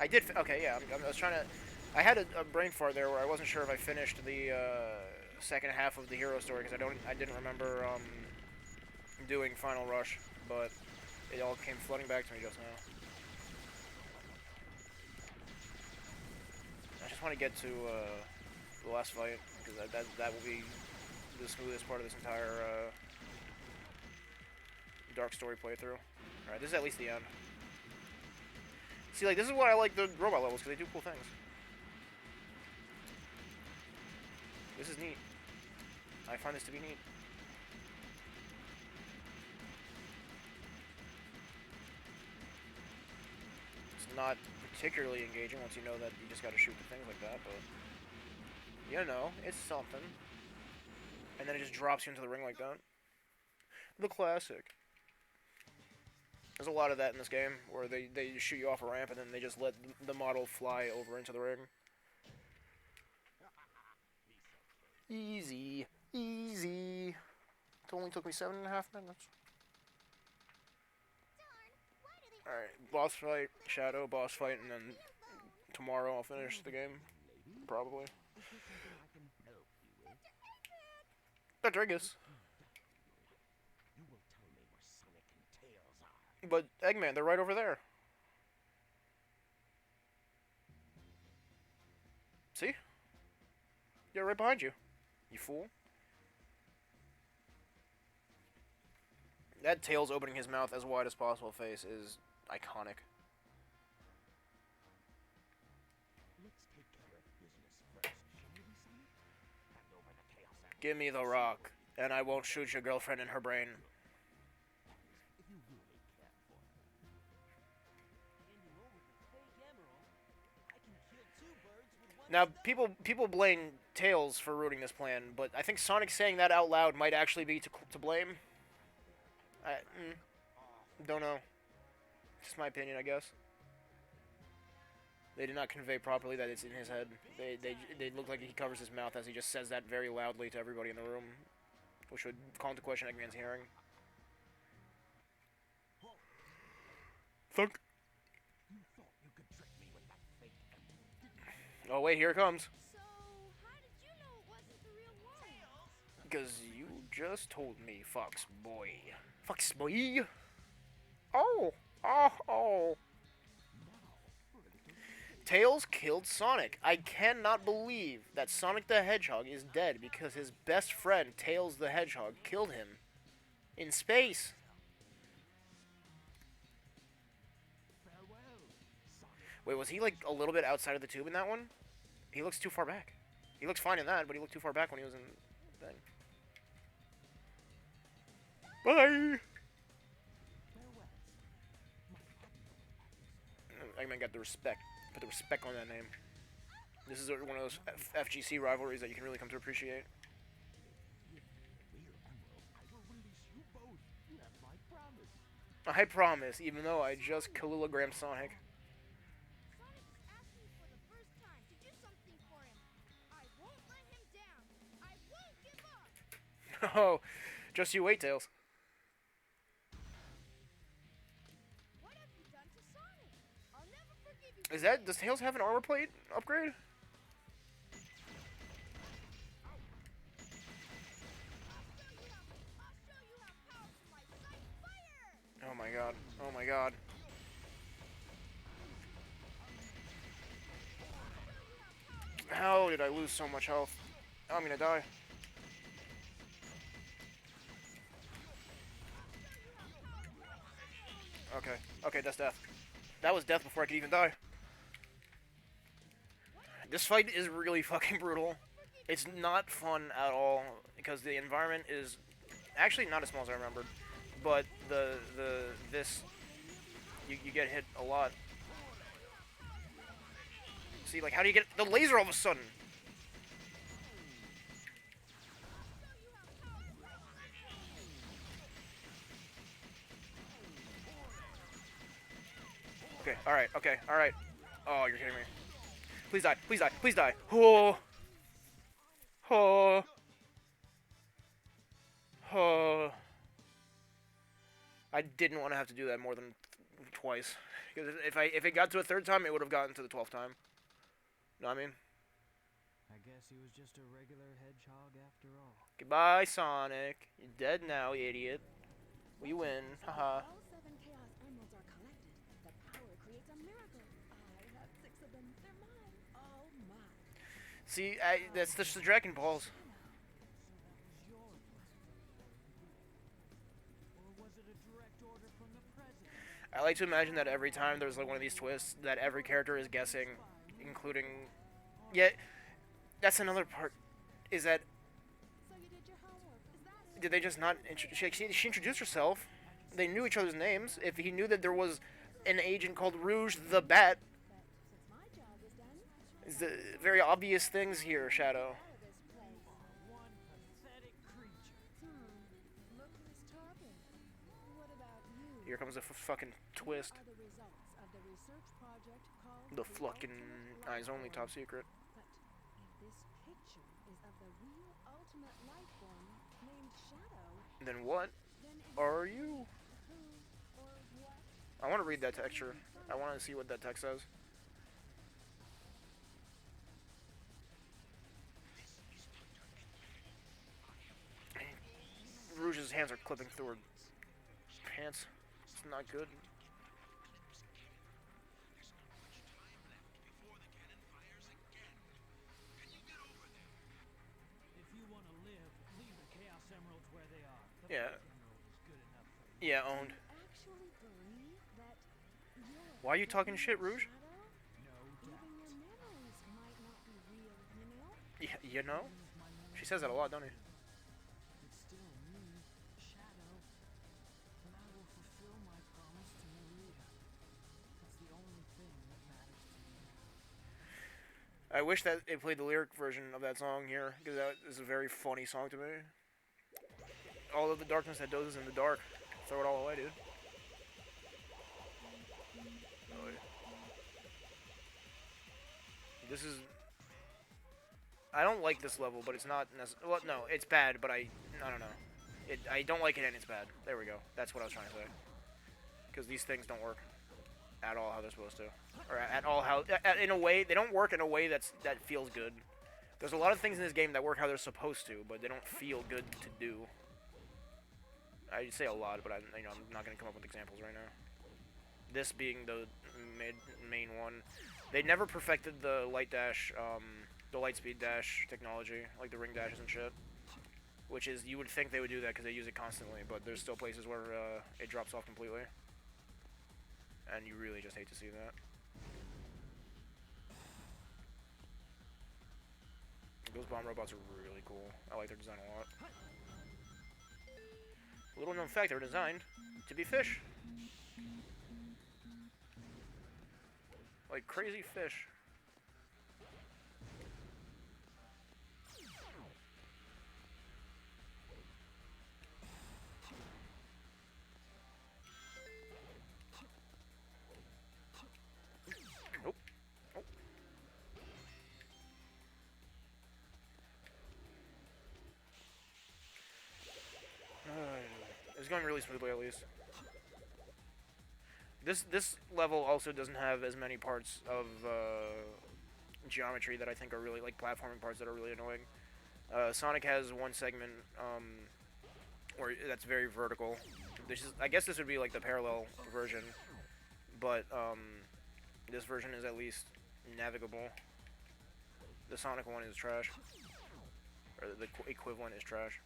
I did. Okay, yeah. I was trying to. I had a brain fart there where I wasn't sure if I finished the second half of the hero story because I didn't remember doing Final Rush, but it all came flooding back to me just now. I just want to get to the last fight because that will be the smoothest part of this entire Dark Story playthrough. Alright, this is at least the end. See, like, this is why I like the robot levels, because they do cool things. This is neat. I find this to be neat. It's not particularly engaging once you know that you just gotta shoot the things like that, but... You know, it's something. And then it just drops you into the ring like that. The classic. There's a lot of that in this game, where they just shoot you off a ramp and then they just let the model fly over into the ring. Easy. Easy. It only took me 7.5 minutes. Alright, boss fight, Shadow, boss fight, and then tomorrow I'll finish the game. Probably. Rodriguez. You will tell me where Sonic and Tails are. But Eggman, they're right over there. See? They're right behind you. You fool. That Tails opening his mouth as wide as possible face is iconic. Let's take care of business first, shall we, Sonic? Hand over the Chaos Emerald. Give me the rock, and I won't shoot your girlfriend in her brain. If you really care for her. Handing over the fake emerald, I can kill 2 birds with 1 Now, stone. people blame Tails for ruining this plan, but I think Sonic saying that out loud might actually be to blame. Don't know. Just my opinion, I guess. They did not convey properly that it's in his head. They look like he covers his mouth as he just says that very loudly to everybody in the room, which would call into question Eggman's hearing. Thunk. You thought you could trick me with that fake emerald, didn't you? Oh wait, here it comes. So, how did you know it wasn't the real one? Because you just told me, Fox Boy. Fox Boy. Oh. Oh. Tails killed Sonic. I cannot believe that Sonic the Hedgehog is dead because his best friend, Tails the Hedgehog, killed him. In space. Farewell, Sonic. Wait, was he like a little bit outside of the tube in that one? He looks too far back. He looks fine in that, but he looked too far back when he was in the thing. Bye! Farewell. Eggman got the respect. Put the respect on that name. This is one of those FGC rivalries that you can really come to appreciate. With the real emerald, I will release you both. You have my promise. I promise, even though I just kilogrammed Sonic. Sonic is asking for the first time to do something for him. I won't let him down. I won't give up. Oh, just you wait, Tails. What have you done to Sonic? I'll never forgive you. Is that, does Tails have an armor plate upgrade? I'll show you how powerful my sight fire. Oh my god. Oh my god. How did I lose so much health? I'm gonna die. Okay. Okay, that's death. That was death before I could even die. This fight is really fucking brutal. It's not fun at all because the environment is actually not as small as I remembered, but you get hit a lot. See, like, how do you get the laser all of a sudden? Okay, alright. Oh, you're kidding me. Please die, please die, please die. Oh. Oh. Oh. I didn't want to have to do that more than twice. Because if it got to a 3rd time, it would have gotten to the 12th time. Know what I mean? I guess he was just a regular hedgehog after all. Goodbye, Sonic. You're dead now, idiot. We win. Haha. All 7 Chaos Emeralds are collected. The power creates a miracle. I have 6 of them. They're mine. All mine. See, that's just the Dragon Balls. So that was your plan. Or was it a direct order from the president. I like to imagine that every time there's like one of these twists, that every character is guessing, including. Yet, that's another part. Is that So you did your homework. Is that it? did they just not? She introduced herself. They knew each other's names. If he knew that there was an agent called Rouge the Bat, But since my job is done, is the very obvious things here, Shadow. out of this place. One pathetic creature. Look who's talking. What about you? Here comes the fucking twist. Are the results of the research project called The fucking Ultimate eyes Life only Form? top secret. But this picture is of the real ultimate life form named Shadow. Then what Then it's are you? who or what? I want to read that texture. I want to see what that text says. Rouge's hands are clipping through her pants. It's not good. If you want to live, leave the Chaos Emeralds where they are. The Yeah. Black Emerald is good enough for you. Yeah, owned. Actually believe that you're Why are you talking different shit, from Rouge? Shadow? No Even doubt. your memories might not be real, you know? Yeah, you know? Use my memory She says that a lot, don't he? It's still me, Shadow. And I will fulfill my promise to Maria. That's the only thing that matters to me now. I wish that it played the lyric version of that song here, because that is a very funny song to me. All of the darkness that dozes in the dark. Throw it all away, dude. Oh, wait. This is... I don't like this level, but it's not necessarily... Well, no, it's bad, but I don't know. I don't like it and it's bad. There we go. That's what I was trying to say. Because these things don't work at all how they're supposed to. Or at all how... in a way, they don't work in a way that feels good. There's a lot of things in this game that work how they're supposed to, but they don't feel good to do. I'd say a lot, but I'm not going to come up with examples right now. This being the main one. They never perfected the light dash, the light speed dash technology, like the ring dashes and shit. Which is, you would think they would do that because they use it constantly, but there's still places where it drops off completely. And you really just hate to see that. Those bomb robots are really cool. I like their design a lot. Little known fact, they were designed to be fish. Like crazy fish. Nope. Nope. It's going really smoothly, at least. This level also doesn't have as many parts of geometry that I think are really, like, platforming parts that are really annoying. Sonic has one segment where that's very vertical. I guess this would be like the parallel version, but this version is at least navigable. The Sonic one is trash, or the equivalent is trash.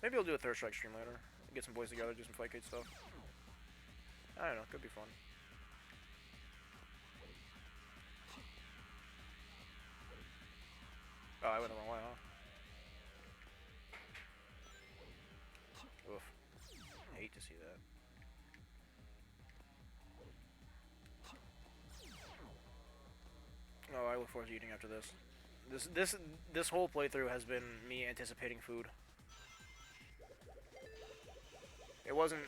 Maybe I'll do a Third Strike stream later. Get some boys together, do some Fightcade stuff. I don't know, could be fun. Oh, I went the wrong way, huh? Oof. I hate to see that. Oh, I look forward to eating after this. This whole playthrough has been me anticipating food. It wasn't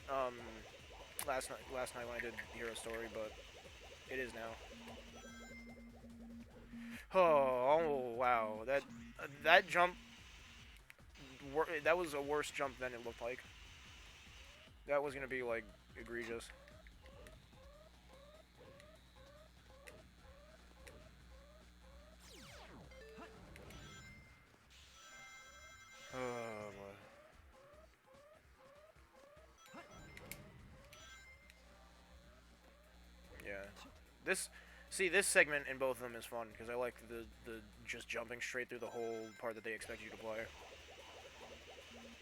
last night when I did Hero Story, but it is now. Oh wow, that jump, that was a worse jump than it looked like. That was gonna be like egregious. Oh boy. Yeah. This segment in both of them is fun because I like the just jumping straight through the whole part that they expect you to play,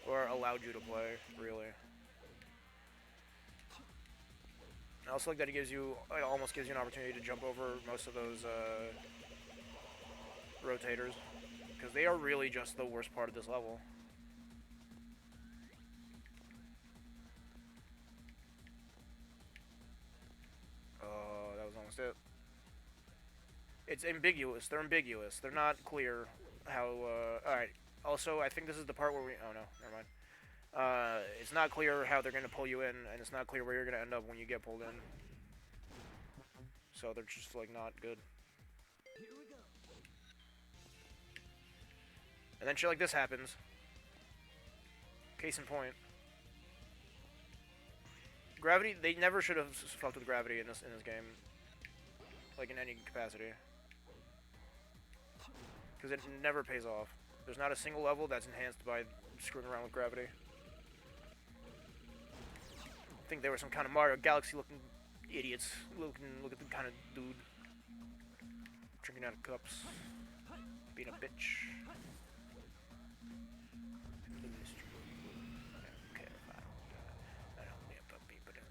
or allowed you to play, really. I also like that it almost gives you an opportunity to jump over most of those rotators, because they are really just the worst part of this level. Oh, that was almost it. It's ambiguous. They're ambiguous. They're not clear how, alright. Also, I think this is the part where oh no, never mind. It's not clear how they're going to pull you in, and it's not clear where you're going to end up when you get pulled in. So they're just, like, not good. Here we go. And then shit like this happens. Case in point. Gravity, they never should have fucked with gravity in this game. Like, in any capacity. Because it never pays off. There's not a single level that's enhanced by screwing around with gravity. I think they were some kind of Mario Galaxy looking idiots. Look at the kind of dude. Drinking out of cups. Being a bitch.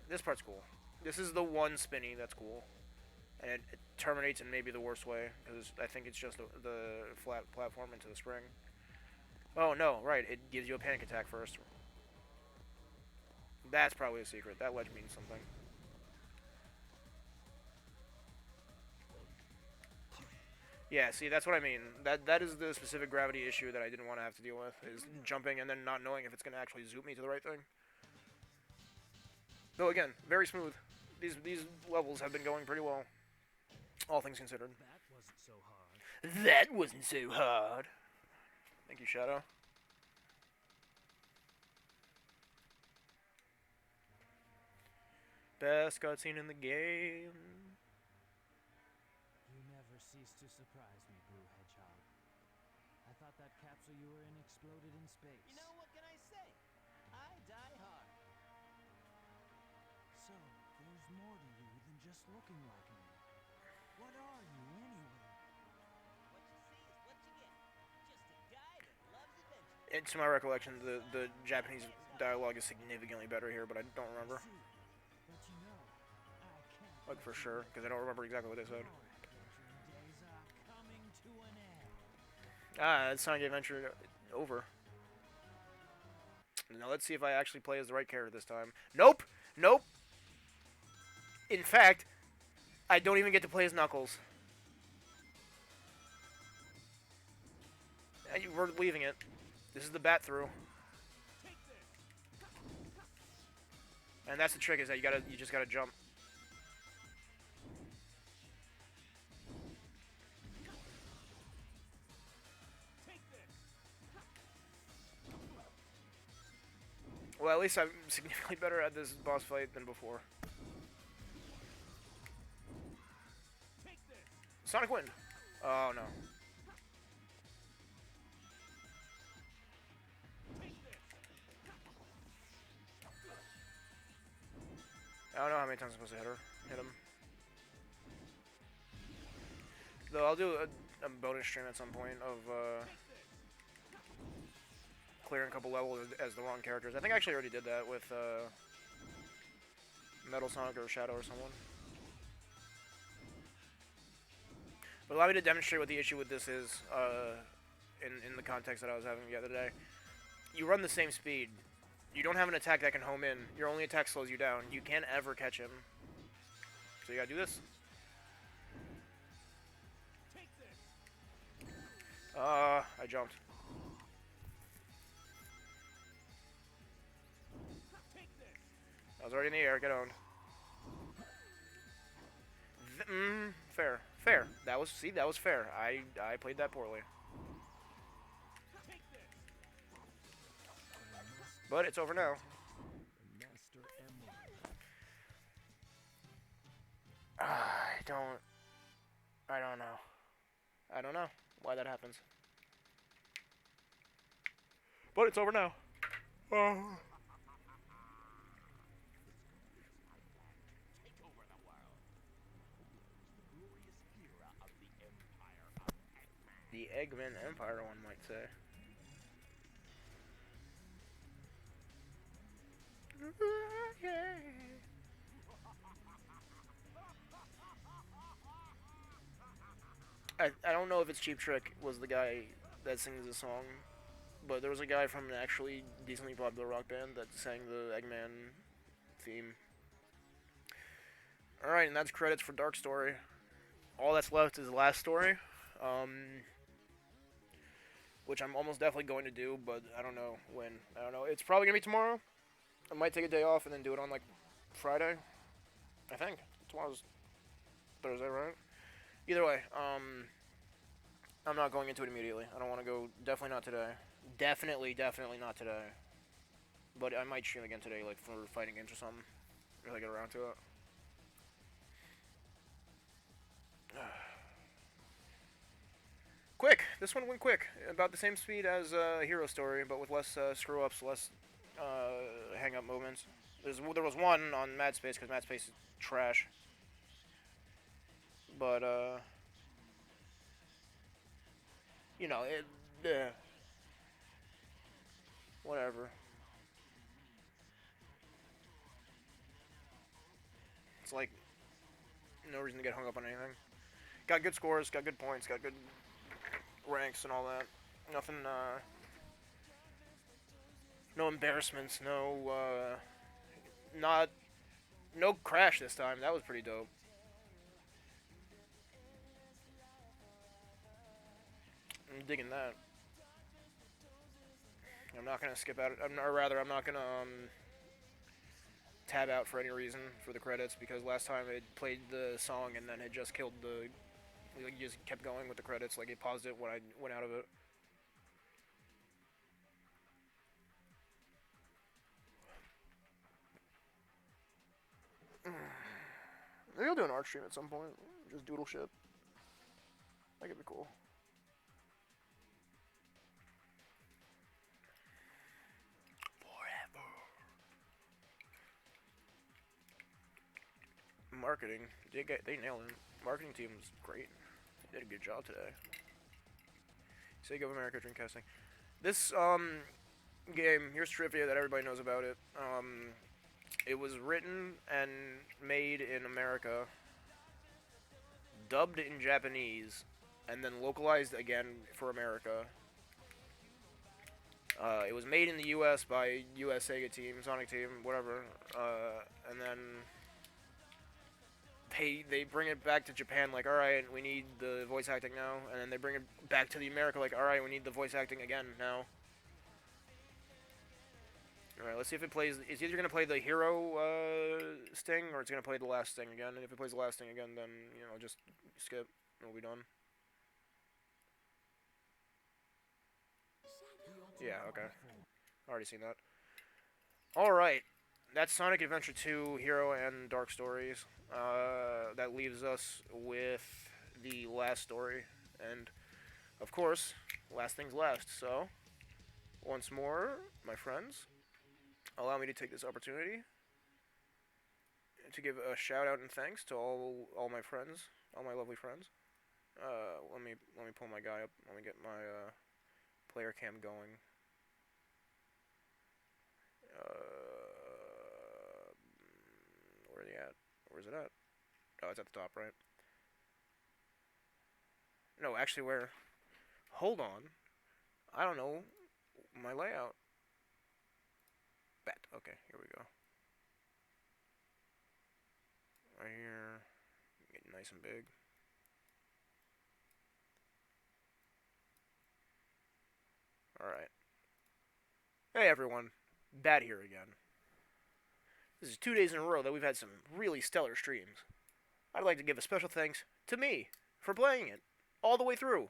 This part's cool. This is the one spinny that's cool. And it terminates in maybe the worst way, because I think it's just the flat platform into the spring. Oh no, right, it gives you a panic attack first. That's probably a secret. That ledge means something. Yeah, see, that's what I mean. That is the specific gravity issue that I didn't want to have to deal with, is jumping and then not knowing if it's going to actually zoom me to the right thing. Though again, very smooth. These levels have been going pretty well, all things considered. That wasn't so hard. That wasn't so hard. Thank you, Shadow. Best cutscene in the game. You never cease to surprise me, Blue Hedgehog. I thought that capsule you were in exploded in space. You know, what can I say? I die hard. So, there's more to you than just looking like me. What are you, anyway? What you see is what you get. Just a guy that loves adventure. And to my recollection, the Japanese dialogue is significantly better here, but I don't remember. See, but you know, I can't Like, let for you sure, because I don't remember exactly what they said. Our adventuring days are coming to an end. Ah, it's Sonic Adventure over. Now let's see if I actually play as the right character this time. Nope! Nope! In fact, I don't even get to play as Knuckles. We're leaving it. This is the bat through. And that's the trick, is that you just gotta jump. Well, at least I'm significantly better at this boss fight than before. Sonic Wind! Oh no. I don't know how many times I'm supposed to hit him. Though I'll do a bonus stream at some point of clearing a couple levels as the wrong characters. I think I actually already did that with Metal Sonic or Shadow or someone. But allow me to demonstrate what the issue with this is in the context that I was having the other day. You run the same speed. You don't have an attack that can home in. Your only attack slows you down. You can't ever catch him. So you gotta do this. I jumped. I was already in the air. Get owned. Fair. Fair. That was fair. I played that poorly. But it's over now. Master Emerald. I don't know. I don't know why that happens. But it's over now. Take over the world. The Eggman Empire, one might say. I don't know if it's Cheap Trick was the guy that sings the song, but there was a guy from an actually decently popular rock band that sang the Eggman theme. Alright, and that's credits for Dark Story. All that's left is the last story, which I'm almost definitely going to do, but I don't know when. I don't know. It's probably going to be tomorrow. I might take a day off and then do it on, like, Friday. I think. Tomorrow's Thursday, right? Either way, I'm not going into it immediately. I don't want to go. Definitely not today. Definitely not today. But I might stream again today, like, for fighting games or something. If I get around to it. Quick! This one went quick. About the same speed as Hero Story, but with less screw-ups, less hang-up moments. There was one on Mad Space, because Mad Space is trash. But, you know, whatever. It's like, no reason to get hung up on anything. Got good scores, got good points, got good ranks and all that. Nothing, no embarrassments, no crash this time. That was pretty dope. I'm digging that. I'm not gonna skip out. Or rather, I'm not gonna tab out for any reason for the credits, because last time it played the song and then it just killed the. Like, you just kept going with the credits. Like, it paused it when I went out of it. Maybe I'll do an art stream at some point. Just doodle shit. That could be cool. Forever. Marketing. They nailed it. Marketing team was great. They did a good job today. Sega of America Dreamcasting. This game, here's trivia that everybody knows about it. It was written and made in America, dubbed in Japanese, and then localized again for America. It was made in the U.S. by U.S. Sega team, Sonic team, whatever, and then they bring it back to Japan, like, alright, we need the voice acting now, and then they bring it back to the America, like, alright, we need the voice acting again now. Alright, let's see if it plays. It's either going to play the hero sting, or it's going to play the last sting again, and if it plays the last sting again, then, you know, just skip, and we'll be done. Yeah, okay. Already seen that. Alright. That's Sonic Adventure 2, Hero, and Dark Stories. That leaves us with the last story. And, of course, last things last. So, once more, my friends, allow me to take this opportunity to give a shout out and thanks to all my friends, all my lovely friends. Let me pull my guy up. Let me get my player cam going. Where are they at? Where's it at? Oh, it's at the top, right? No, actually, where? Hold on. I don't know my layout. Bet. Okay, here we go. Right here. Get nice and big. Alright. Hey everyone. Bat here again. This is 2 days in a row that we've had some really stellar streams. I'd like to give a special thanks to me for playing it all the way through.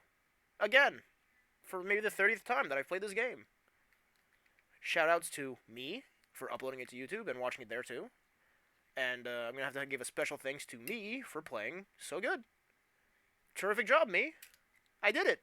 Again. For maybe the 30th time that I've played this game. Shoutouts to me for uploading it to YouTube and watching it there too. And I'm going to have to give a special thanks to me for playing so good. Terrific job, me. I did it.